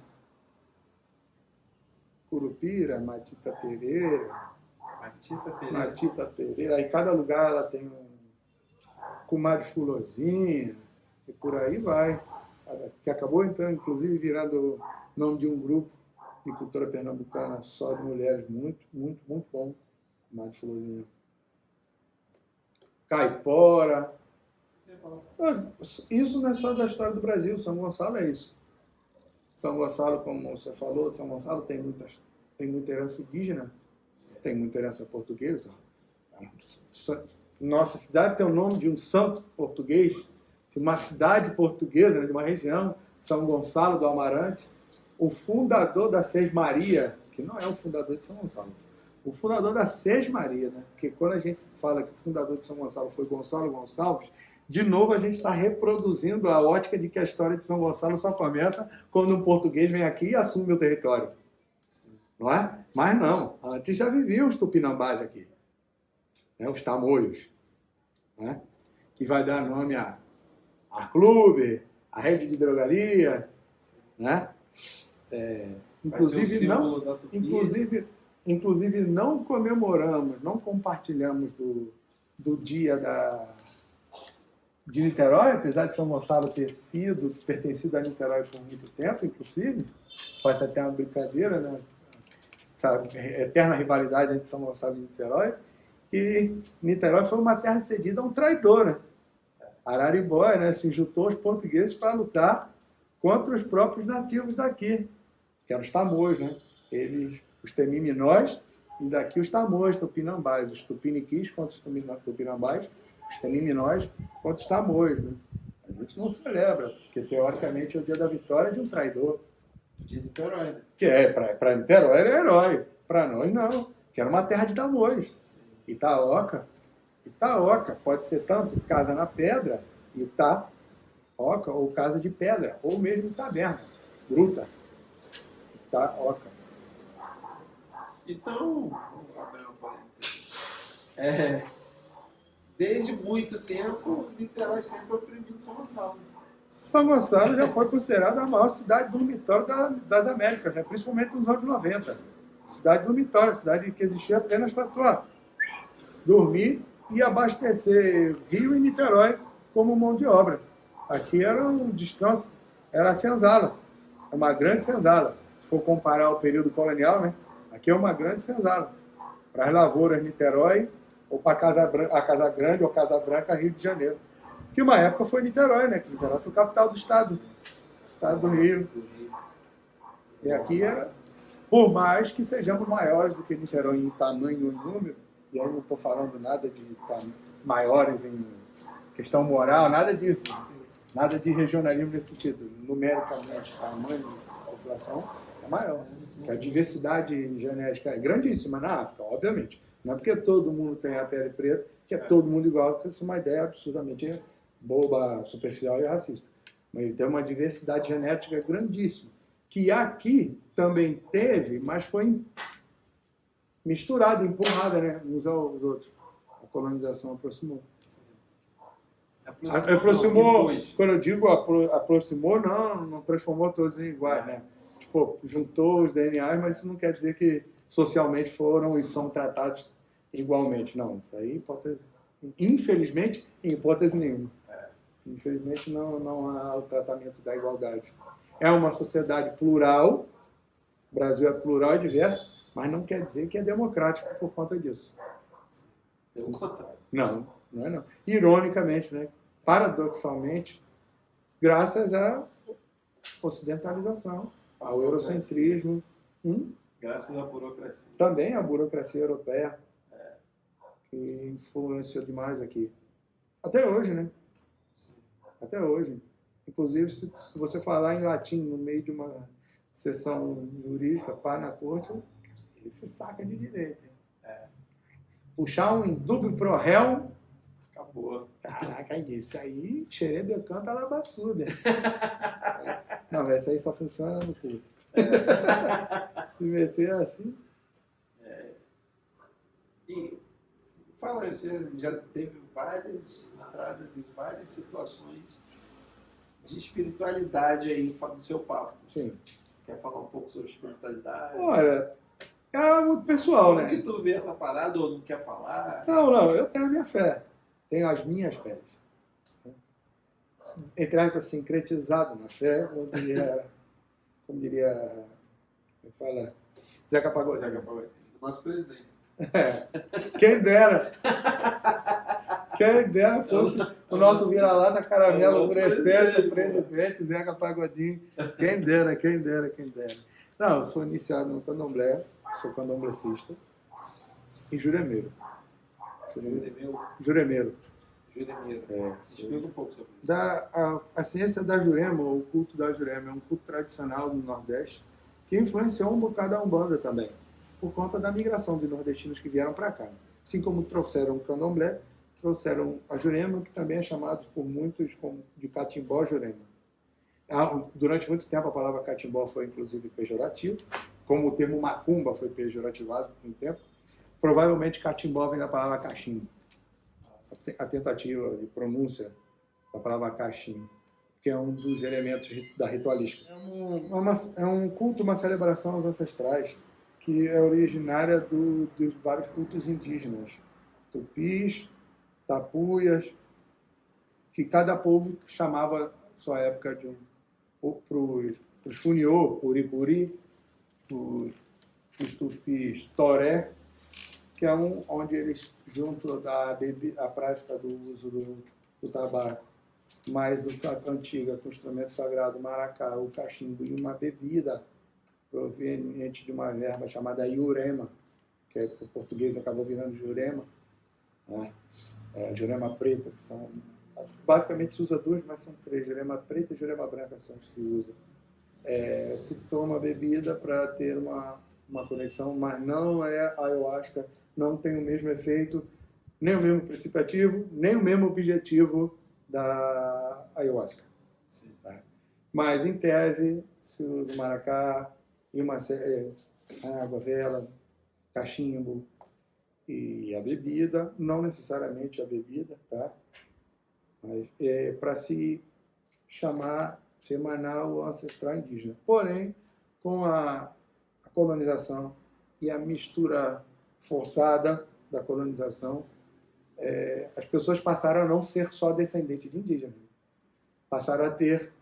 Curupira, Matita Pereira. Aí cada lugar ela tem um comadre Fulozinha e por aí vai. Que acabou então, inclusive, virando nome de um grupo de cultura pernambucana só de mulheres muito, muito, muito bom. Comadre Fulozinha. Caipora. Isso não é só da história do Brasil, São Gonçalo é isso. São Gonçalo, como você falou, São Gonçalo tem muita herança indígena, tem muita herança portuguesa. Nossa cidade tem o nome de um santo português, de uma cidade portuguesa, de uma região, São Gonçalo do Amarante. O fundador da Sesmaria, que não é o fundador de São Gonçalo, o fundador da Sesmaria, né? Porque quando a gente fala que o fundador de São Gonçalo foi Gonçalo Gonçalves, de novo a gente está reproduzindo a ótica de que a história de São Gonçalo só começa quando um português vem aqui e assume o território. Não é? Mas não, antes já viviam os tupinambás aqui, né? Os tamoios, né? Que vai dar nome a clube, a rede de drogaria, né? Inclusive não comemoramos, não compartilhamos do dia de Niterói, apesar de São Gonçalo ter pertencido a Niterói por muito tempo, inclusive, faz até uma brincadeira, né? Sabe, eterna rivalidade entre São Gonçalo e Niterói, e Niterói foi uma terra cedida a um traidor, né? Araribóia, né, se juntou aos portugueses para lutar contra os próprios nativos daqui, que eram os tamoios, né? Os temiminós, e daqui os tamoios, tupinambás, os tupiniquis contra os tupinambás, os temiminós contra os tamoios, né? A gente não celebra, porque teoricamente é o dia da vitória de um traidor. De Niterói, né? Que para Niterói ele é herói, para nós não, que era uma terra de tamoios. Itaoca pode ser tanto casa na pedra, Itaoca, ou casa de pedra, ou mesmo taverna, gruta. Itaoca. Então, vamos abrir uma polêmica. Desde muito tempo, Niterói sempre oprimiu São Gonçalo. São Gonçalo já foi considerada a maior cidade dormitório das Américas, né? Principalmente nos anos 90. Cidade dormitória, cidade que existia apenas para tu dormir e abastecer Rio e Niterói como mão de obra. Aqui era um descanso, era a senzala, é uma grande senzala. Se for comparar o período colonial, né? Aqui é uma grande senzala. Para as lavouras Niterói, ou para a Casa Grande ou Casa Branca, Rio de Janeiro. Que uma época foi Niterói, né? Que Niterói foi capital do estado do Rio. E aqui era, por mais que sejamos maiores do que Niterói em tamanho e número, e aí não estou falando nada de maiores em questão moral, nada disso. Nada de regionalismo nesse sentido. Numericamente, tamanho da população é maior. A diversidade genética é grandíssima na África, obviamente. Não é porque todo mundo tem a pele preta que é todo mundo igual, que isso é uma ideia absurdamente boba, superficial e racista. Mas tem uma diversidade genética grandíssima, que aqui também teve, mas foi misturada, empurrada, né, uns aos outros. A colonização aproximou. Aproximou, quando eu digo aproximou, não transformou todos em iguais, né? Tipo, juntou os DNAs, mas isso não quer dizer que socialmente foram e são tratados igualmente. Não, isso aí, infelizmente, em hipótese nenhuma. Infelizmente, não há o tratamento da igualdade. É uma sociedade plural, o Brasil é plural e diverso, mas não quer dizer que é democrático por conta disso. Pelo contrário. Não é não. Ironicamente, né? Paradoxalmente, graças à ocidentalização, ao eurocentrismo. Graças à burocracia. Também a burocracia europeia, que influenciou demais aqui. Até hoje, né? Até hoje. Inclusive, se você falar em latim no meio de uma sessão jurídica, pá na corte, se saca de direito. Puxar um indúbio pro réu, acabou. Caraca, isso aí, xerebe canta na basúria. Não, essa aí só funciona no culto. Se meter assim. E fala aí, você já teve várias entradas em várias situações de espiritualidade aí do seu papo. Sim. Quer falar um pouco sobre espiritualidade? Olha, é muito pessoal, né? Como que tu vê essa parada ou não quer falar? Não, eu tenho a minha fé. Tenho as minhas fés. Entre aspas, sincretizado na fé, como diria, fala, Zeca Pagodinho. Zeca Pagodinho, nosso presidente. Quem dera. Quem dera fosse o nosso vira-lata caramelo Urecésio, o presidente Zeca Pagodinho. Quem dera. Não, eu sou iniciado no candomblé, sou candomblecista e juremeiro. Juremeiro. Explica um pouco sobre isso. A ciência da Jurema, o culto da Jurema, é um culto tradicional do Nordeste que influenciou um bocado a Umbanda também, por conta da migração de nordestinos que vieram para cá. Assim como trouxeram o candomblé, trouxeram a Jurema, que também é chamado por muitos de catimbó Jurema. Durante muito tempo a palavra catimbó foi inclusive pejorativo, como o termo macumba foi pejorativado por um tempo. Provavelmente catimbó vem da palavra cachimbo. A tentativa de pronúncia da palavra cachimbo, que é um dos elementos da ritualística. É um culto, uma celebração aos ancestrais, que é originária dos vários cultos indígenas, tupis, tapuias, que cada povo chamava sua época de para os funiô, uricuri, os tupis, toré, que é onde eles, junto a prática do uso do tabaco, mais a cantiga com o instrumento sagrado, maracá, o cachimbo e uma bebida proveniente de uma erva chamada iurema, que o português acabou virando jurema, né? Jurema preta, que são... Basicamente se usa duas, mas são três, jurema preta e jurema branca são que se usa. Se toma bebida para ter uma conexão, mas não é ayahuasca, não tem o mesmo efeito, nem o mesmo princípio ativo, nem o mesmo objetivo da ayahuasca. Tá? Mas, em tese, se usa maracá e uma água vela, cachimbo e a bebida, não necessariamente a bebida, tá? Mas para se chamar, se emanar o ancestral indígena. Porém, com a colonização e a mistura forçada da colonização, as pessoas passaram a não ser só descendentes de indígenas, passaram a ter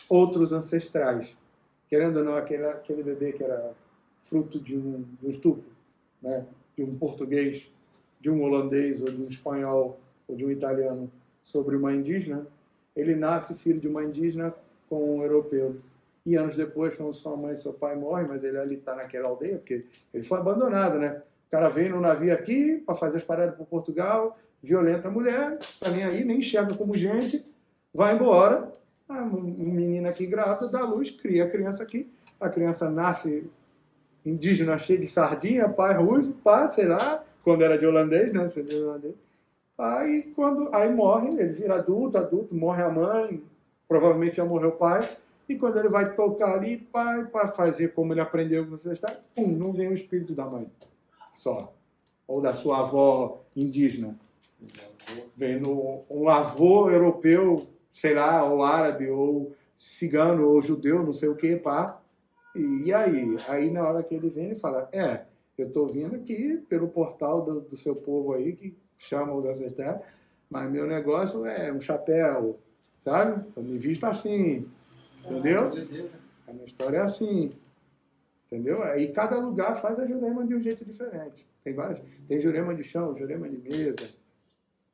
outros ancestrais. Querendo ou não, aquele bebê que era fruto de um estupro, né? De um português, de um holandês, ou de um espanhol, ou de um italiano, sobre uma indígena, ele nasce filho de uma indígena com um europeu. E anos depois, quando sua mãe e seu pai morrem, mas ele ali está naquela aldeia, porque ele foi abandonado, né? O cara veio no navio aqui para fazer as paradas para Portugal, violenta a mulher, está nem aí, nem enxerga como gente, vai embora. Um menino aqui grávida, dá luz, cria a criança aqui. A criança nasce indígena, cheia de sardinha, pai ruivo, pai, sei lá, quando era de holandês, né? De holandês. Aí morre, ele vira adulto, morre a mãe, provavelmente já morreu o pai. E quando ele vai tocar ali, para fazer como ele aprendeu, você está, não vem o espírito da mãe só. Ou da sua avó indígena. Vem um avô europeu, sei lá, ou árabe, ou cigano, ou judeu, não sei o que, pá. E aí? Aí na hora que ele vem, ele fala, eu estou vindo aqui pelo portal do seu povo aí, que chama os ancestrais, mas meu negócio é um chapéu, sabe? Eu me visto assim, entendeu? A minha história é assim, entendeu? Aí cada lugar faz a Jurema de um jeito diferente. Tem vários. Tem Jurema de chão, Jurema de mesa.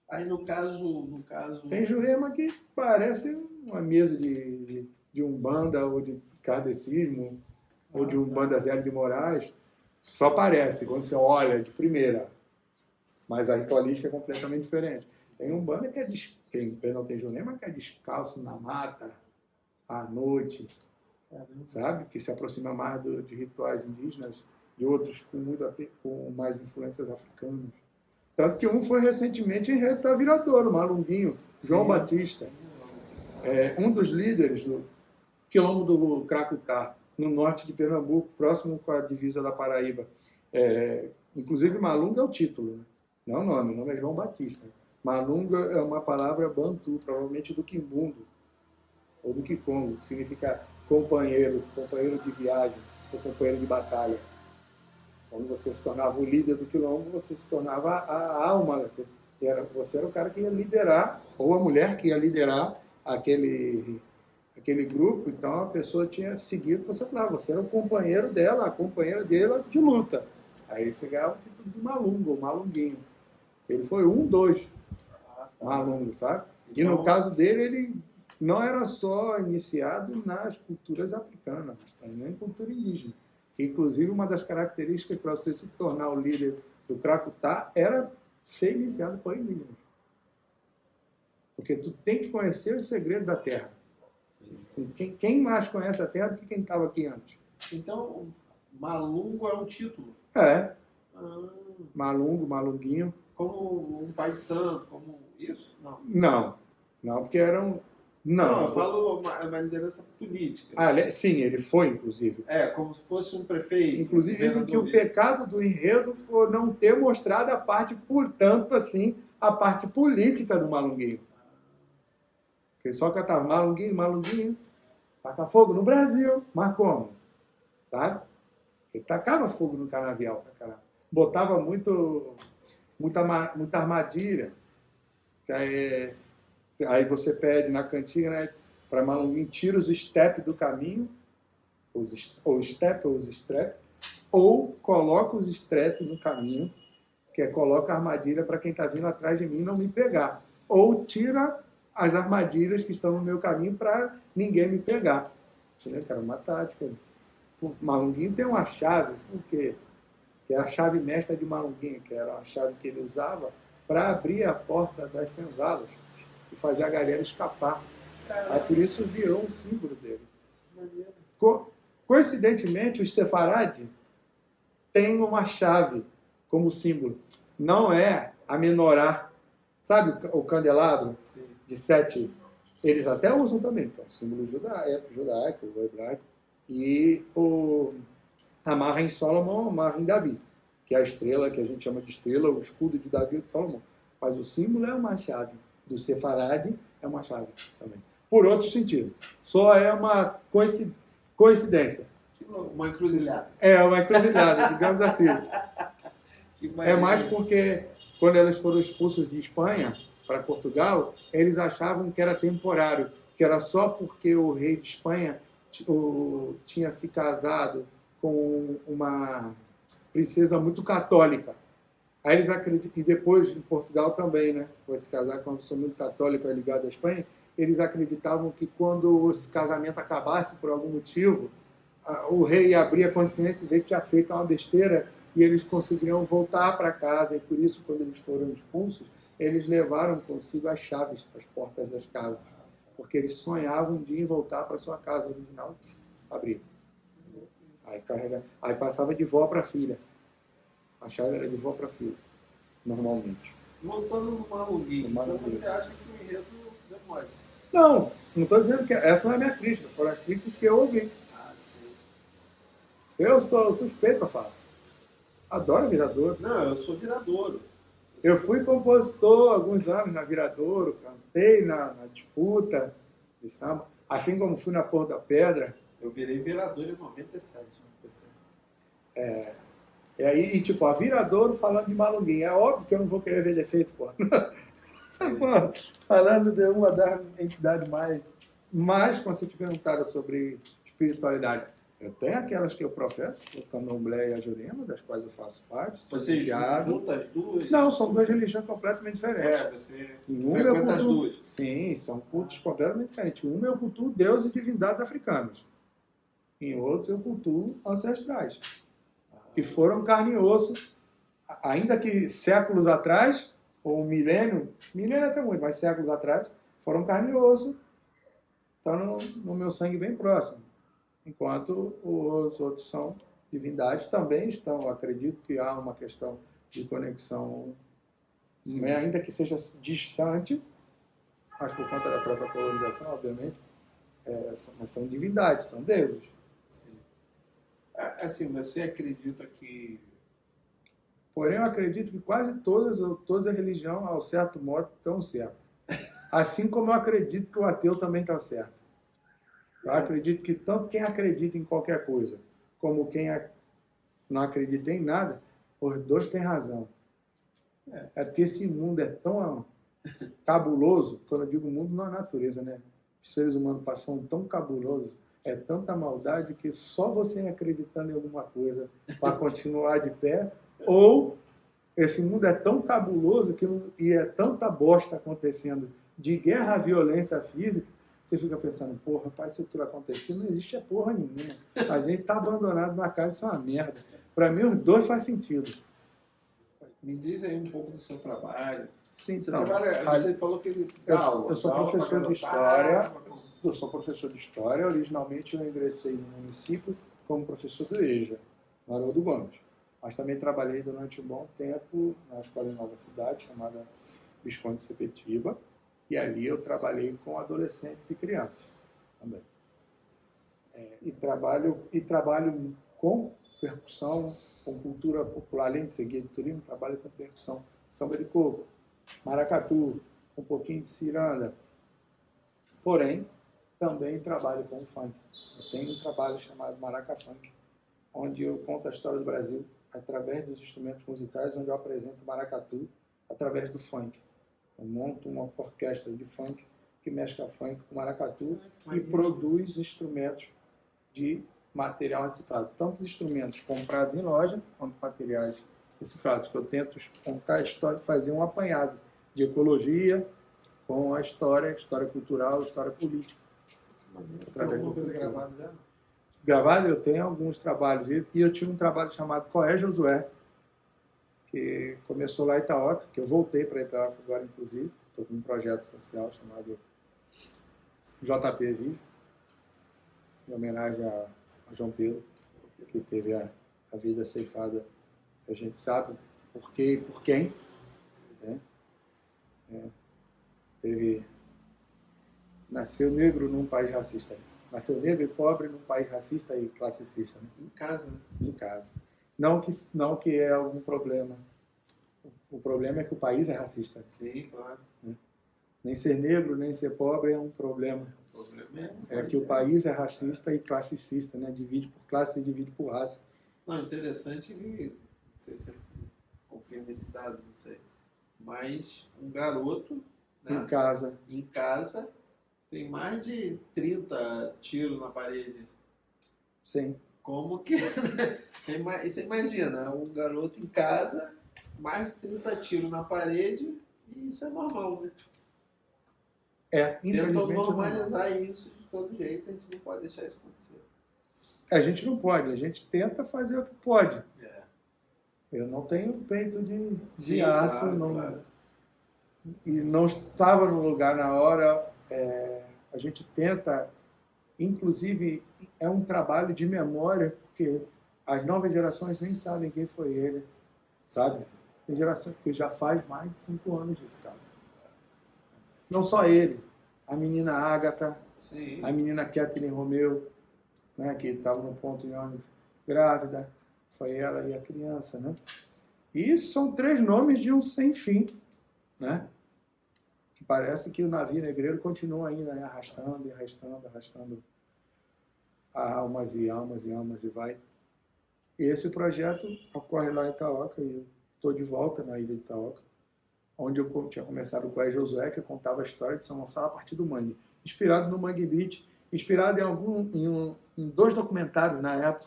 Aí no caso... Tem Jurema que parece uma mesa de Umbanda ou de kardecismo, ou de Umbanda Zé de Moraes. Só parece, quando você olha de primeira. Mas a ritualística é completamente diferente. Tem Umbanda que tem Jurema que é descalço na mata, à noite, sabe? Que se aproxima mais de rituais indígenas e outros com mais influências africanas. Tanto que um foi recentemente em Rede da Viradouro, Malunguinho, João Batista. Um dos líderes do quilombo do Cracutá, no norte de Pernambuco, próximo com a divisa da Paraíba. Inclusive, Malunga é o título, né? Não é o nome é João Batista. Malunga é uma palavra bantu, provavelmente do Quimbundo, ou do Kikongo, que significa companheiro de viagem, ou companheiro de batalha. Quando você se tornava o líder do quilombo, você se tornava a alma. Você era o cara que ia liderar, ou a mulher que ia liderar aquele grupo. Então a pessoa tinha seguido você lá. Você era o companheiro dela, a companheira dela de luta. Aí você ganhava o título de Malungo, ou Malunguinho. Ele foi dois Malungos, tá? E no caso dele, ele não era só iniciado nas culturas africanas, mas também na cultura indígena. Que, inclusive, uma das características para você se tornar o líder do Cracutá era ser iniciado por indígenas. Porque tu tem que conhecer o segredo da terra. Quem mais conhece a terra do que quem estava aqui antes? Então, Malungo é um título? Malungo, Malunguinho. Como um pai santo, como isso? Não, porque eram... Não, eu falo uma liderança política. Sim, ele foi, inclusive. Como se fosse um prefeito. Inclusive, dizem que o pecado do enredo foi não ter mostrado a parte, portanto, assim, a parte política do Malunguinho. Ele só cantava Malunguinho, taca fogo no Brasil. Mas como? Sabe? Ele tacava fogo no canavial, botava muita armadilha. Aí você pede na cantiga, né, para Malunguinho, tira os step do caminho, os step ou os strep, ou coloca os strep no caminho, que coloca a armadilha para quem está vindo atrás de mim não me pegar. Ou tira as armadilhas que estão no meu caminho para ninguém me pegar. Entendeu? Que era uma tática. O Malunguinho tem uma chave, por quê? Que é a chave mestra de Malunguinho, que era a chave que ele usava para abrir a porta das senzalas e fazer a galera escapar. Aí por isso virou um símbolo dele. Coincidentemente, os sefarade têm uma chave como símbolo. Não é a menorá. Sabe o candelabro? Sim. De 7? Eles até usam também, que é um símbolo judaico, hebraico. E a marra em Salomão, a marra em Davi, que é a estrela, que a gente chama de estrela, o escudo de Davi ou de Salomão. Mas o símbolo é uma chave. Do Sefarade é uma chave também. Por outro sentido. Só é uma coincidência. Uma encruzilhada. É uma encruzilhada, digamos assim. É mais porque quando elas foram expulsas de Espanha para Portugal, eles achavam que era temporário, que era só porque o rei de Espanha tinha se casado com uma princesa muito católica. Aí eles acreditam, e depois em Portugal também, né? Foi se casar com uma pessoa muito católica ligada à Espanha, eles acreditavam que quando esse casamento acabasse por algum motivo, o rei ia abrir a consciência e ver que tinha feito uma besteira e eles conseguiriam voltar para casa. E por isso, quando eles foram expulsos, eles levaram consigo as chaves das portas das casas, porque eles sonhavam um dia em voltar para sua casa original, abrir. Aí passava de vó para filha. A chave era de vó para filha, normalmente. Voltando no Malunguinho, então você acha que o enredo deu mole? Não estou dizendo que essa não é a minha crítica, foram as críticas que eu ouvi. Ah, sim. Eu sou suspeito para falar. Adoro Viradouro. Não, eu sou Viradouro. Eu fui compositor alguns anos na Viradouro, cantei na disputa de samba, assim como fui na Porra da Pedra. Eu virei Viradouro em 97. E aí, tipo, a Viradouro falando de Malunguinho. É óbvio que eu não vou querer ver defeito, pô. Pô, falando de uma das entidades mais... Mas, quando você te perguntaram sobre espiritualidade, eu tenho aquelas que eu professo, o Candomblé e a Jurema, das quais eu faço parte. Você junta as duas? Não, são duas religiões completamente diferentes. Você frequenta as duas? Sim, são cultos completamente diferentes. Um eu cultuo deuses e divindades africanos. Em outro eu cultuo ancestrais, que foram carne e osso, ainda que séculos atrás, ou milênio até muito, mas séculos atrás, foram carne e osso, estão no meu sangue bem próximo. Enquanto os outros são divindades, também estão, acredito que há uma questão de conexão, ainda que seja distante, mas por conta da própria colonização, obviamente, são divindades, são deuses. Sim. Assim, você acredita que... Porém, eu acredito que quase todas as religiões, ao certo modo, estão certas. Assim como eu acredito que o ateu também está certo. Eu acredito que tanto quem acredita em qualquer coisa, como quem não acredita em nada, os dois têm razão. É porque esse mundo é tão cabuloso, quando eu digo mundo, não é a natureza, né? Os seres humanos passam tão cabuloso, é tanta maldade que só você acreditando em alguma coisa para continuar de pé, ou esse mundo é tão cabuloso e é tanta bosta acontecendo de guerra à violência física, você fica pensando, porra, rapaz, isso tudo acontecer, não existe porra nenhuma. A gente tá abandonado na casa, isso é uma merda. Para mim, os dois faz sentido. Me diz aí um pouco do seu trabalho. Sim, você falou que ele dá aula. Eu sou professor de história. Eu sou professor de história. Originalmente, eu ingressei no município como professor do EJA, no Haroldo Gomes. Mas também trabalhei durante um bom tempo na escola em Nova Cidade, chamada Visconde Sepetiba. E ali eu trabalhei com adolescentes e crianças também. E trabalho com percussão, com cultura popular, além de ser guia de turismo, trabalho com percussão, samba de coco, maracatu, um pouquinho de ciranda. Porém, também trabalho com funk. Eu tenho um trabalho chamado Maraca Funk, onde eu conto a história do Brasil através dos instrumentos musicais, onde eu apresento maracatu através do funk. Eu monto uma orquestra de funk que mescla funk com maracatu e produz instrumentos de material reciclado. Tanto instrumentos comprados em loja, quanto materiais reciclados, que eu tento contar a história, fazer um apanhado de ecologia com a história cultural, história política. Tem alguma coisa gravada já? Gravado, eu tenho alguns trabalhos. E eu tive um trabalho chamado Qual é Josué, que começou lá em Itaoca, que eu voltei para Itaoca agora, inclusive. Estou com um projeto social chamado JP Vive, em homenagem a João Pedro, que teve a vida ceifada. A gente sabe por quê e por quem. Né? Nasceu negro num país racista. Nasceu negro e pobre num país racista e classicista. Né? Em casa, né? Em casa. Não que é algum problema. O problema é que o país é racista. Sim, claro. Nem ser negro, nem ser pobre é um problema. O problema É que o país é racista e classicista, né? Divide por classe e divide por raça. Não, interessante que, não sei se você confirma esse dado, não sei, mas um garoto, né, Em em casa tem mais de 30 tiros na parede. Sim. Como que... Você imagina, um garoto em casa, mais de 30 tiros na parede, e isso é normal, né? Infelizmente. Tentam normalizar isso de todo jeito, a gente não pode deixar isso acontecer. A gente não pode, a gente tenta fazer o que pode. É. Eu não tenho peito de Sim, aço, claro, não, claro. e não estava no lugar na hora. A gente tenta, inclusive, é um trabalho de memória, porque as novas gerações nem sabem quem foi ele, sabe? Tem gerações que já faz mais de 5 anos desse caso. Não só ele, a menina Ágata, Sim. a menina Catherine Romeu, né, que estava no ponto de ônibus grávida, foi ela e a criança, né? E são 3 nomes de um sem fim, né? Que parece que o navio negreiro continua ainda, né? Arrastando almas e almas e almas e vai. E esse projeto ocorre lá em Itaoca, e eu estou de volta na ilha de Itaoca, onde eu tinha começado com o Josué, que contava a história de São Gonçalo a partir do Mangue, inspirado no Mangue Beach, inspirado em 2 documentários na época,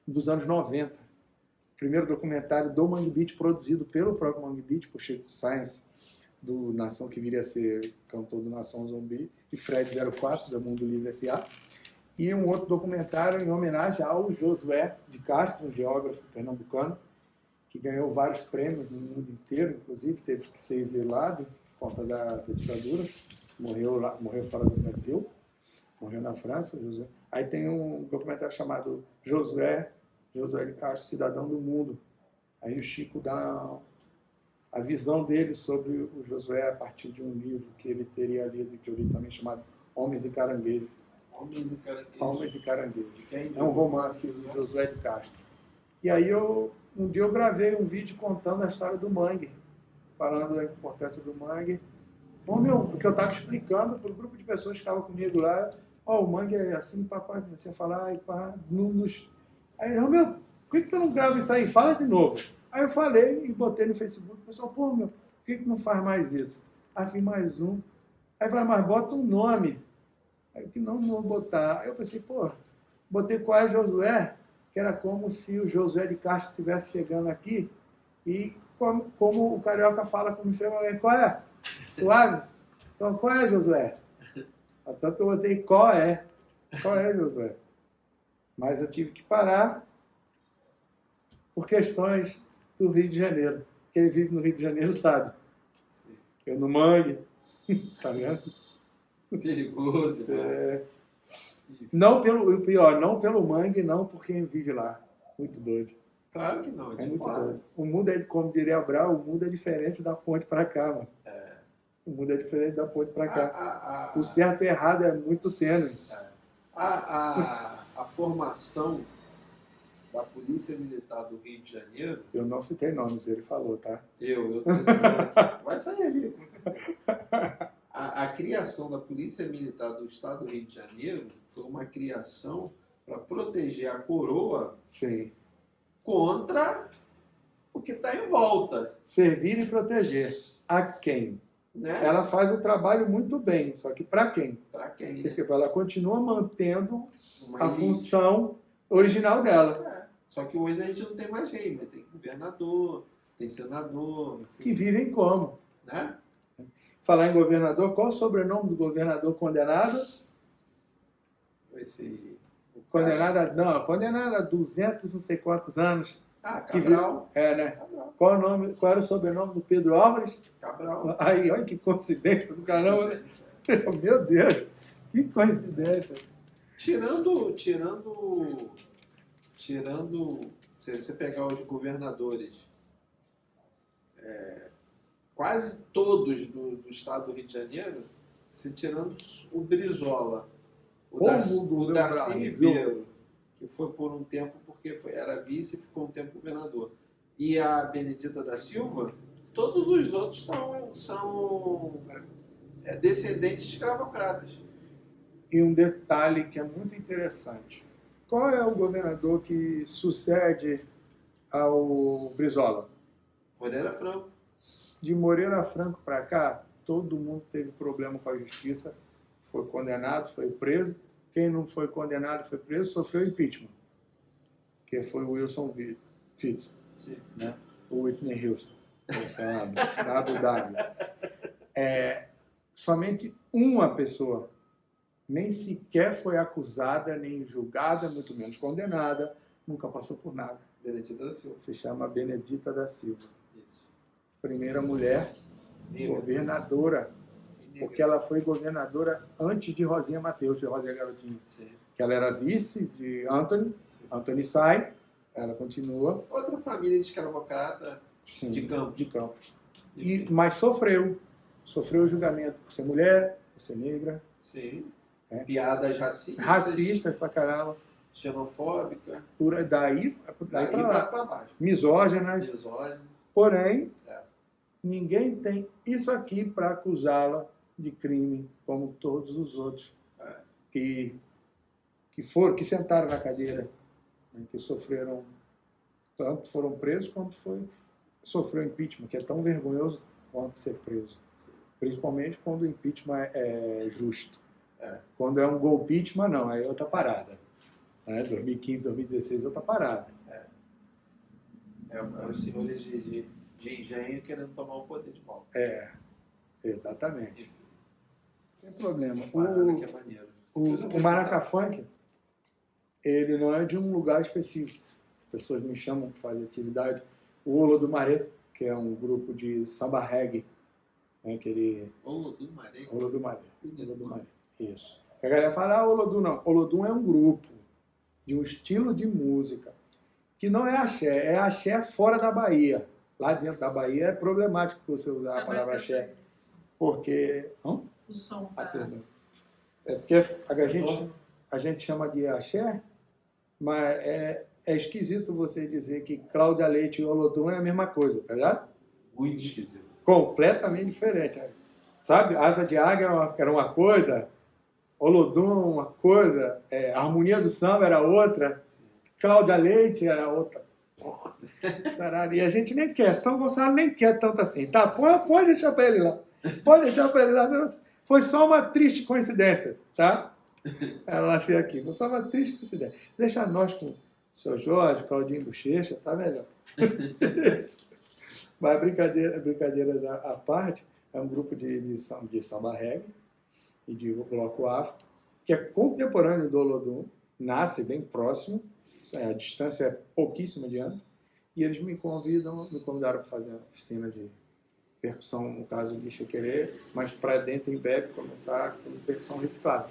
dos anos 90. O primeiro documentário do Mangue Beach, produzido pelo próprio Mangue Beach, por Chico Sainz, do Nação, que viria a ser cantor do Nação Zumbi, e Fred 04, da Mundo Livre S.A., e um outro documentário em homenagem ao Josué de Castro, um geógrafo pernambucano, que ganhou vários prêmios no mundo inteiro, inclusive teve que ser exilado por conta da ditadura, morreu fora do Brasil, morreu na França. Josué. Aí tem um documentário chamado Josué de Castro, Cidadão do Mundo. Aí o Chico dá a visão dele sobre o Josué a partir de um livro que ele teria lido, que eu li também, chamado Homens e Caranguejos. Homens e Caranguejos. É um romance do Josué de Castro. E aí um dia eu gravei um vídeo contando a história do mangue, falando da importância do mangue. O que eu estava explicando para o grupo de pessoas que estavam comigo lá, o mangue é assim, papai, comecei a falar, e pá, Aí, por que tu não grava isso aí? Fala de novo. Aí eu falei e botei no Facebook, o pessoal, por que não faz mais isso? Aí fiz mais um. Aí eu falei, mas bota um nome. Aí que não vou botar. Aí eu pensei, botei qual é Josué, que era como se o Josué de Castro estivesse chegando aqui, e como o carioca fala como chama, qual é? Suave? Então, qual é, Josué? Tanto que eu botei qual é Josué? Mas eu tive que parar por questões do Rio de Janeiro. Quem vive no Rio de Janeiro sabe. Sim. Eu no mangue, tá vendo? Perigoso, né? Não pelo mangue, não por quem vive lá. Muito doido. Claro que não, é muito doido. O mundo como diria Brau, o mundo é diferente da ponte para cá, mano. O mundo é diferente da ponte para cá. O certo e errado é muito tênue. A formação da Polícia Militar do Rio de Janeiro... Eu não citei nomes, ele falou, tá? Eu tô dizendo aqui. Vai sair ali, com certeza. A criação da Polícia Militar do Estado do Rio de Janeiro foi uma criação para proteger a coroa. Sim. Contra o que está em volta. Servir e proteger. A quem? Né? Ela faz o trabalho muito bem, só que para quem? Para quem? Porque ela continua mantendo a função original dela. Só que hoje a gente não tem mais rei, mas tem governador, tem senador. Enfim. Que vivem como? Né? Falar em governador, qual o sobrenome do governador condenado? Condenado a 200 não sei quantos anos. Cabral. Né? Cabral. Qual era o sobrenome do Pedro Álvares? Cabral. Aí, olha que coincidência do caramba. Meu Deus, que coincidência. Tirando, se você pegar os governadores, quase todos do estado do Rio de Janeiro, se tirando o Brizola, o Darcy Ribeiro, que foi por um tempo, porque era vice e ficou um tempo governador. E a Benedita da Silva, todos os outros são descendentes de escravocratas. E um detalhe que é muito interessante. Qual é o governador que sucede ao Brizola? Moreira Franco. De Moreira Franco para cá, todo mundo teve problema com a justiça, foi condenado, foi preso. Quem não foi condenado, foi preso, sofreu impeachment, que foi o Wilson Fitts, né? O Whitney Houston, na Abu Dhabi. Somente uma pessoa nem sequer foi acusada, nem julgada, muito menos condenada, nunca passou por nada. Benedita da Silva. Se chama Benedita da Silva. Isso. Primeira mulher governadora, porque ela foi governadora antes de Rosinha Mateus, de Rosinha Garotinho. Sim. Que ela era vice de Anthony, Anthony sai, ela continua. Outra família de escravocrata de Campos. De Campos. Mas sofreu julgamento por ser mulher, por ser negra. Sim. Piadas racistas. Racistas pra caramba. Xenofóbica. Daí pra baixo. Misóginas. Misógina. Porém, ninguém tem isso aqui para acusá-la de crime, como todos os outros que sentaram na cadeira, né, que sofreram, tanto foram presos quanto sofreu impeachment, que é tão vergonhoso quanto ser preso. Principalmente quando o impeachment é justo. Quando é um golpeachment, não, aí é outra parada. 2015, 2016 é outra parada. Os senhores de engenho querendo tomar o poder de volta. Exatamente. Não tem problema. Que é maneiro. O Maraca Funk, ele não é de um lugar específico. As pessoas me chamam para fazer atividade. O Olodumaré, que é um grupo de samba reggae, né, Olodumaré. Isso. A galera fala, Olodum não. Olodum é um grupo de um estilo de música que não é axé fora da Bahia. Lá dentro da Bahia é problemático você usar a palavra axé. Porque... O som perdão. Porque a gente chama de axé, mas é esquisito você dizer que Cláudia Leite e Olodum é a mesma coisa, tá ligado? Muito esquisito. Completamente diferente. Sabe? Asa de Águia era uma coisa, Olodum uma coisa, a harmonia do samba era outra, Cláudia Leite era outra. Caralho, e a gente nem quer, São Gonçalo nem quer tanto assim, tá? Pode deixar pra ele lá. Pode deixar pra ele lá. Foi só uma triste coincidência, tá? Ela nasceu aqui. Foi só uma triste coincidência. Deixa nós com o seu Jorge, Claudinho Bochecha, tá melhor. Mas brincadeiras à parte, é um grupo de samba reggae e de bloco afro, que é contemporâneo do Olodum, nasce bem próximo, a distância é pouquíssima de anos, e eles me convidaram para fazer uma oficina de percussão, no caso de Xequerê, mas para dentro em breve começar com percussão reciclada,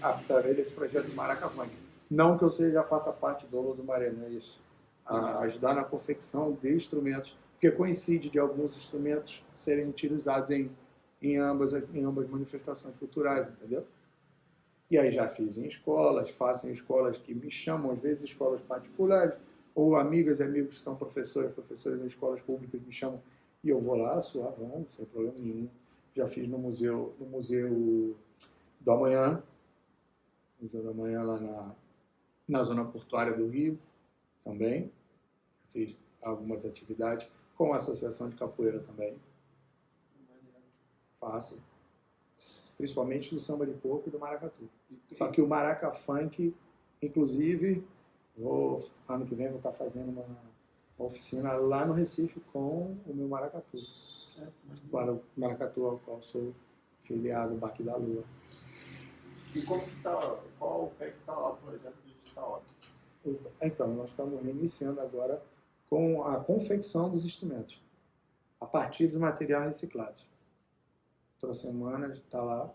através desse projeto de Maraca Funk. Não que eu faça parte do Olodumaré, não é isso. Ajudar na confecção de instrumentos, porque coincide de alguns instrumentos serem utilizados em ambas manifestações culturais, entendeu? E aí já fiz em escolas, faço em escolas que me chamam, às vezes escolas particulares, ou amigas e amigos que são professores em escolas públicas me chamam e eu vou lá, suavão, sem problema nenhum. Já fiz no Museu do Amanhã, lá na zona portuária do Rio, também. Fiz algumas atividades com a Associação de Capoeira também. Faço. Principalmente do samba de coco e do maracatu. Só que o Maraca Funk, inclusive, ano que vem vou estar fazendo uma oficina lá no Recife com o meu maracatu. Para o maracatu ao qual sou filiado, o Baque da Lua. E qual o pé que está lá o projeto digital? Então, nós estamos reiniciando agora com a confecção dos instrumentos, a partir do material reciclado. Toda semana está lá.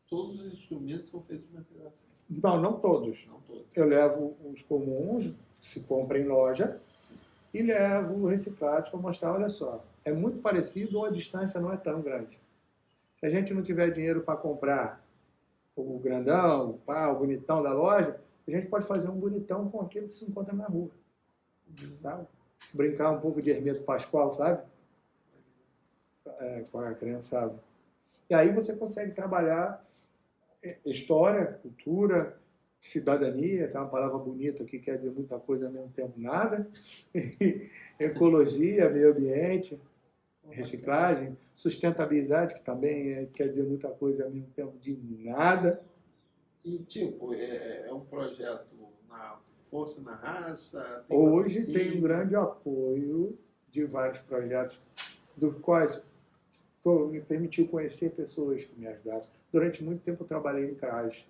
Todos os instrumentos são feitos de material reciclado? Não todos. Eu levo os comuns, se compra em loja, e levo reciclados para mostrar, olha só, é muito parecido ou a distância não é tão grande. Se a gente não tiver dinheiro para comprar o grandão, o bonitão da loja, a gente pode fazer um bonitão com aquilo que se encontra na rua, sabe? Brincar um pouco de Hermeto Pascoal, sabe? Com a criançada. E aí você consegue trabalhar história, cultura, cidadania, que é uma palavra bonita que quer dizer muita coisa ao mesmo tempo nada, ecologia, meio ambiente, reciclagem, sustentabilidade, que também quer dizer muita coisa ao mesmo tempo de nada. E, tipo, é um projeto na força, na raça? Hoje tem um grande apoio de vários projetos, dos quais me permitiu conhecer pessoas que me ajudaram. Durante muito tempo eu trabalhei em CRAS,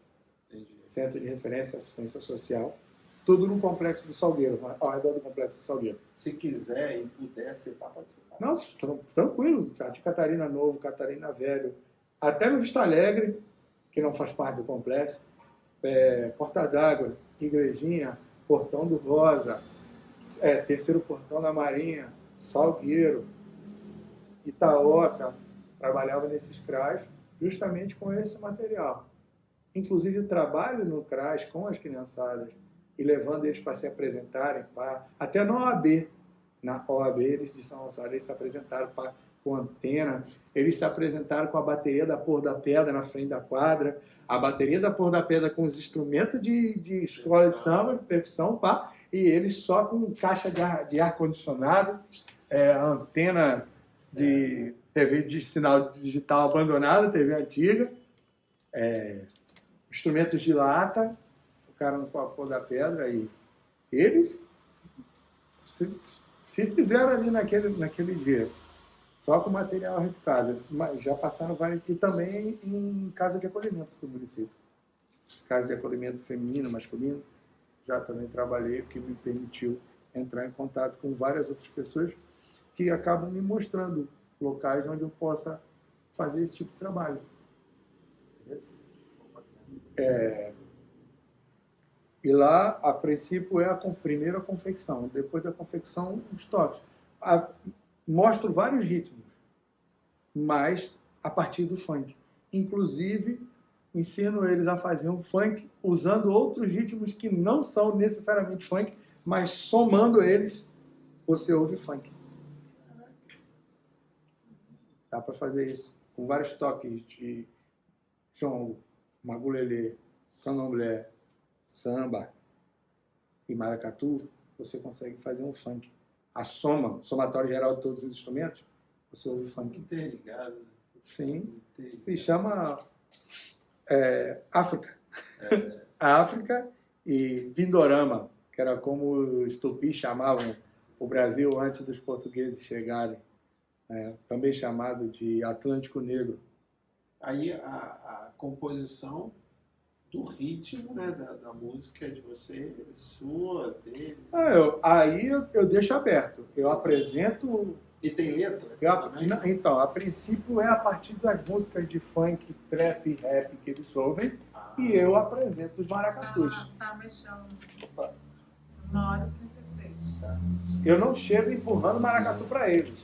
Centro de Referência e Assistência Social, tudo no Complexo do Salgueiro, ao redor do Complexo do Salgueiro. Se quiser e puder citar, pode citar. Não, tranquilo. Jardim Catarina Novo, Catarina Velho, até no Vista Alegre, que não faz parte do complexo, Porta d'Água, Igrejinha, Portão do Rosa, Terceiro Portão da Marinha, Salgueiro, Itaoca, trabalhava nesses CRAs justamente com esse material. Inclusive o trabalho no CRAS com as criançadas e levando eles para se apresentarem, até na OAB. Na OAB, eles de São Gonçalo, eles se apresentaram com antena, eles se apresentaram com a bateria da Pôr da Pedra na frente da quadra, a bateria da Pôr da Pedra com os instrumentos de escola de samba, de percussão, e eles só com caixa de ar-condicionado, antena de TV de sinal digital abandonada, TV antiga, instrumentos de lata, o cara no Pôr da Pedra, e eles se fizeram ali naquele dia, só com material reciclado, mas já passaram vários, e também em casa de acolhimento do município. Casa de acolhimento feminino, masculino, já também trabalhei, o que me permitiu entrar em contato com várias outras pessoas que acabam me mostrando locais onde eu possa fazer esse tipo de trabalho. E lá, a princípio, primeiro a confecção, depois da confecção, os toques. Mostro vários ritmos, mas a partir do funk. Inclusive, ensino eles a fazer um funk usando outros ritmos que não são necessariamente funk, mas somando eles, você ouve funk. Dá para fazer isso com vários toques de jongo, magulelê, candomblé, samba e maracatu. Você consegue fazer um funk. A somatório geral de todos os instrumentos, você ouve funk. Interligado. Sim. Se chama África. África e Pindorama, que era como os tupis chamavam o Brasil antes dos portugueses chegarem. Também chamado de Atlântico Negro. Aí a composição do ritmo, né, da música de você, sua, dele. Aí eu deixo aberto. Eu apresento. E tem letra? Então, a princípio é a partir das músicas de funk, trap e rap que eles ouvem, e eu apresento os maracatus. Tá mexendo. 1h36. Tá. Eu não chego empurrando maracatu para eles.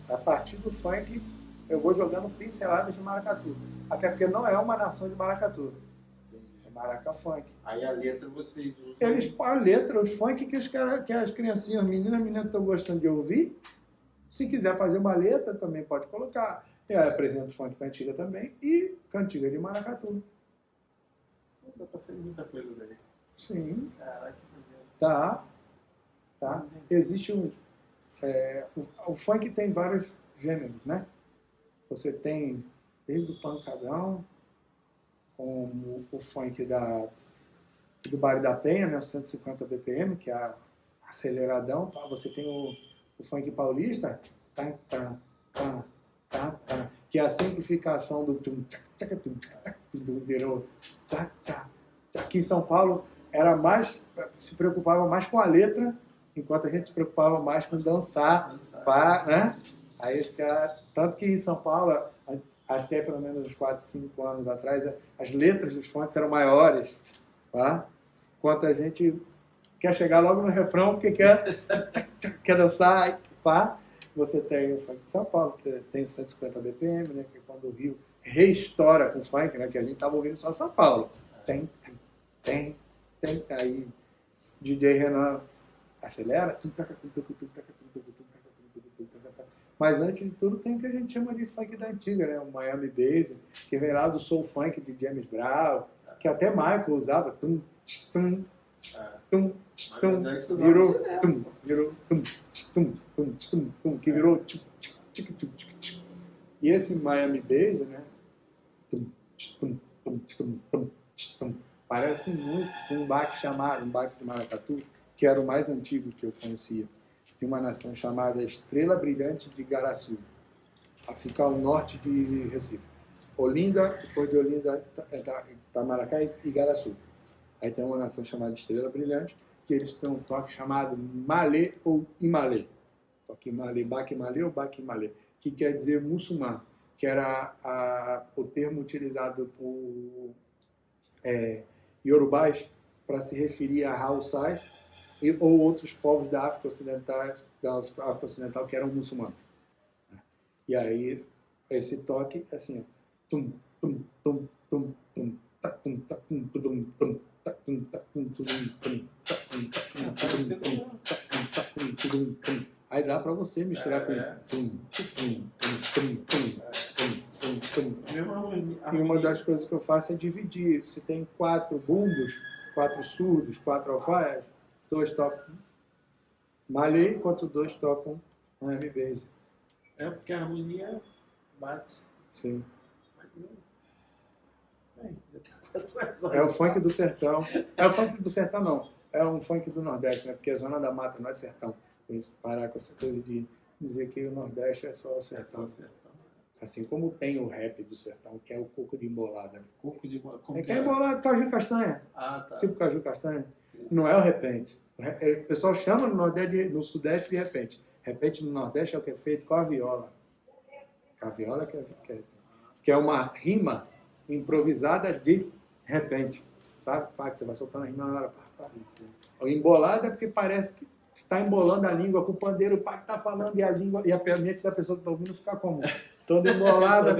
A partir do funk, eu vou jogando pinceladas de maracatu. Até porque não é uma nação de maracatu. É maraca funk. Aí a letra vocês usam. A letra, os funk que as criancinhas, meninas estão gostando de ouvir. Se quiser fazer uma letra, também pode colocar. Eu apresento funk cantiga também e cantiga de maracatu. Dá pra ser muita coisa daí. Sim. Caraca, tá. Existe o funk tem vários gêneros, né? Você tem desde o pancadão, como o funk do Baile da Penha, né, 150 BPM, que é aceleradão. Tá? Você tem o funk paulista, que é a simplificação do virou. Aqui em São Paulo se preocupava mais com a letra, enquanto a gente se preocupava mais com dançar. Né? Aí os caras, tanto que em São Paulo, até pelo menos uns 4, 5 anos atrás, as letras dos funks eram maiores, tá? Enquanto a gente quer chegar logo no refrão, porque quer dançar, pá. Você tem o funk de São Paulo, tem o 150 BPM, né? Que é quando o Rio reestoura com o funk, né? Que a gente estava ouvindo só São Paulo. Tem. tem aí DJ Renan acelera, mas antes de tudo tem o que a gente chama de funk da antiga, né? O Miami Bass, que vem lá do soul funk de James Brown, que até Michael usava, tum, tum, tum, tum, virou tum, virou tum, tum, tum, tum, tum, que virou tic, tic, tic, tic, tic, tic. E esse Miami Bass, né? Tum, tum, tum, tum, tum, tum, parece muito um baque chamado, um baque de maracatu, que era o mais antigo que eu conhecia, de uma nação chamada Estrela Brilhante de Igaraçu, a ficar ao norte de Recife. Olinda, depois de Olinda, Itamaracá e Igaraçu. Aí tem uma nação chamada Estrela Brilhante, que eles têm um toque chamado Malê ou Imalê. Toque Malê, Baque Malê ou Baque Malê, que quer dizer muçulmano, que era o termo utilizado por iorubás para se referir a Haussás ou outros povos da África Ocidental que eram muçulmanos. E aí, esse toque é assim, tum, tum, tum, tum, tum, ta, tum, ta, tum, tum, tum, ta, tum, ta, tum, tum, tum, ta, tum, ta, tum, tum, ta, tum, tum, tum. Aí dá para você misturar com tum, tum, tum, tum, tum, tum, tum. E uma das coisas que eu faço é dividir. Se tem 4 bumbos, 4 surdos, 4 alfaias, 2 tocam Malê, enquanto 2 tocam Miami Bass. É porque a harmonia bate. Sim. É o funk do sertão. É o funk do sertão, não. É um funk do Nordeste, né? Porque a Zona da Mata não é sertão. A gente parar com essa coisa de dizer que o Nordeste é só o sertão. Assim como tem o rap do sertão, que é o coco de embolada. Coco de embolada. Que é embolado caju castanha. Ah, tá. Tipo caju castanha. Sim. Não é o repente. O pessoal chama no Nordeste, no Sudeste de repente. Repente no Nordeste é o que é feito com a viola. A viola que é uma rima improvisada de repente. Sabe? Pá, que você vai soltando a rima na hora. O embolado é porque parece que está embolando a língua com o pandeiro, o pai está falando e a língua e a mente da pessoa que está ouvindo fica como? Toda embolada.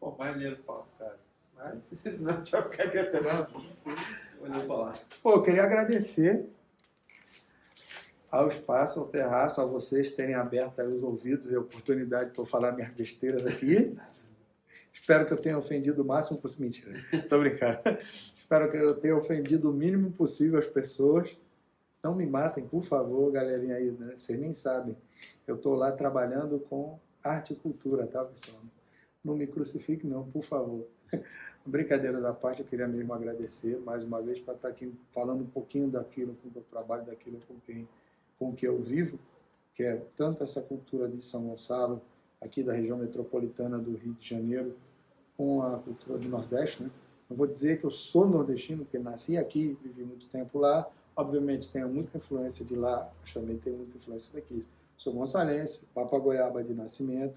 Pô, maneiro, Paulo, cara. Mas senão a gente vai ficar aqui até mais. Olhando pra lá. Pô, eu queria agradecer ao espaço, ao terraço, a vocês terem aberto aí os ouvidos e a oportunidade para eu falar minhas besteiras aqui. Espero que eu tenha ofendido o máximo possível. Mentira, tô brincando. Espero que eu tenha ofendido o mínimo possível as pessoas. Não me matem, por favor, galerinha aí, né? Vocês nem sabem. Eu estou lá trabalhando com arte e cultura, tá, pessoal? Não me crucifique, não, por favor. Brincadeira da parte, eu queria mesmo agradecer mais uma vez para estar aqui falando um pouquinho daquilo com que eu trabalho, daquilo com que eu vivo, que é tanto essa cultura de São Gonçalo, aqui da região metropolitana do Rio de Janeiro, com a cultura do Nordeste, né? Não vou dizer que eu sou nordestino, porque nasci aqui, vivi muito tempo lá, obviamente tenho muita influência de lá, mas também tenho muita influência daqui. Sou gonçalense, papagoiaba de nascimento,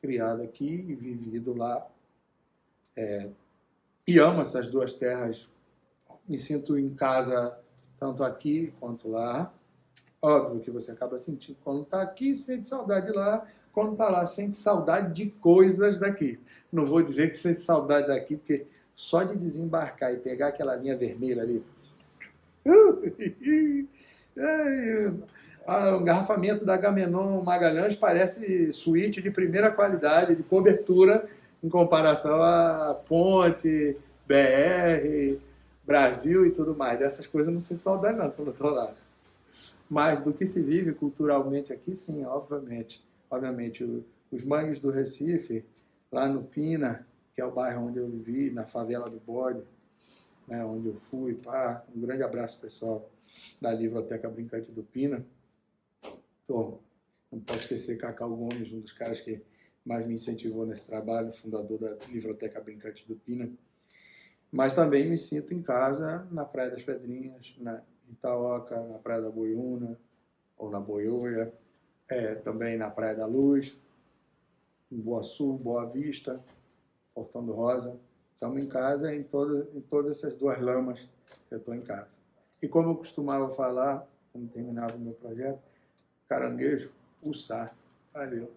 criado aqui e vivido lá. E amo essas duas terras. Me sinto em casa tanto aqui quanto lá. Óbvio que você acaba sentindo. Quando está aqui, sente saudade de lá. Quando está lá, sente saudade de coisas daqui. Não vou dizer que sente saudade daqui, porque só de desembarcar e pegar aquela linha vermelha ali... O engarrafamento da Agamenon Magalhães parece suíte de primeira qualidade, de cobertura, em comparação à Ponte, BR, Brasil e tudo mais. Dessas coisas eu não sinto saudade não, quando eu estou lá. Mas do que se vive culturalmente aqui, sim, obviamente. Obviamente, os mangues do Recife, lá no Pina, que é o bairro onde eu vivi, na favela do Bode, né, onde eu fui, pá. Um grande abraço, pessoal, da Livroteca Brincante do Pina. Não posso esquecer Cacau Gomes, um dos caras que mais me incentivou nesse trabalho, fundador da Livroteca Brincante do Pina. Mas também me sinto em casa na Praia das Pedrinhas, na Itaoca, na Praia da Boiúna, ou na Boioia, também na Praia da Luz, em Boa Sul, Boa Vista, Portão do Rosa. Estamos em casa em todas essas duas lamas eu estou em casa. E como eu costumava falar, quando terminava o meu projeto, caranguejo, pulsar. Valeu.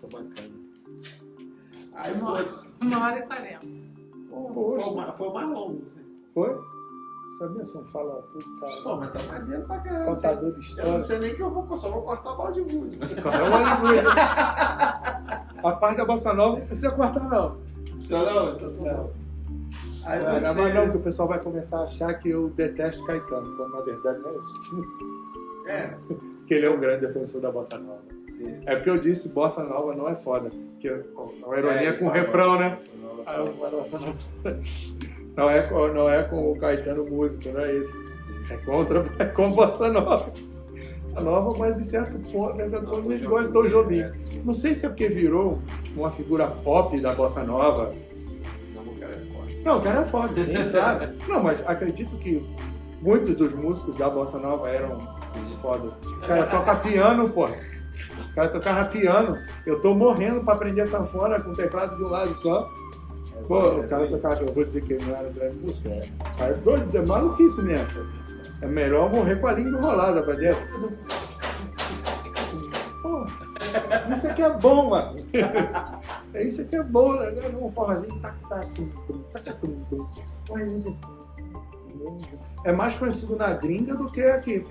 Tô bacana. Aí, 1h40. foi o mais longo. Assim. Foi? Sabia? Você não fala tudo, cara. Pô, mas tá maneiro pra caramba. Contador de Eu história. não sei nem que eu vou, só vou cortar balde de música. A parte da bossa nova não precisa cortar, não. Não, então tá bom. Aí Não, você... mas não, que o pessoal vai começar a achar que eu detesto Caetano, quando na verdade não é isso. É, Que ele é um grande defensor da bossa nova. sim. É porque eu disse bossa nova não é foda. Que é uma ironia com tá refrão, bom. né? Não é com o Caetano músico, não é isso. É com bossa nova. A nova, mas de certo ponto, me igual Tom Jobim. Não sei se é porque virou uma figura pop da bossa nova. Não, o cara é forte. Não, o cara é foda, sim, claro. Não, mas acredito que muitos dos músicos da bossa nova eram foda. O cara toca piano, pô. O cara tocava piano. Eu tô morrendo pra aprender sanfona com teclado de um lado só. Pô, o cara tocava, eu vou dizer que ele não era grande músico. É doido, é maluquice mesmo. É melhor morrer com a língua enrolada pra dentro. Pô, isso aqui é bom, mano. Isso aqui é bom, né? Um forrozinho. É mais conhecido na gringa do que aqui.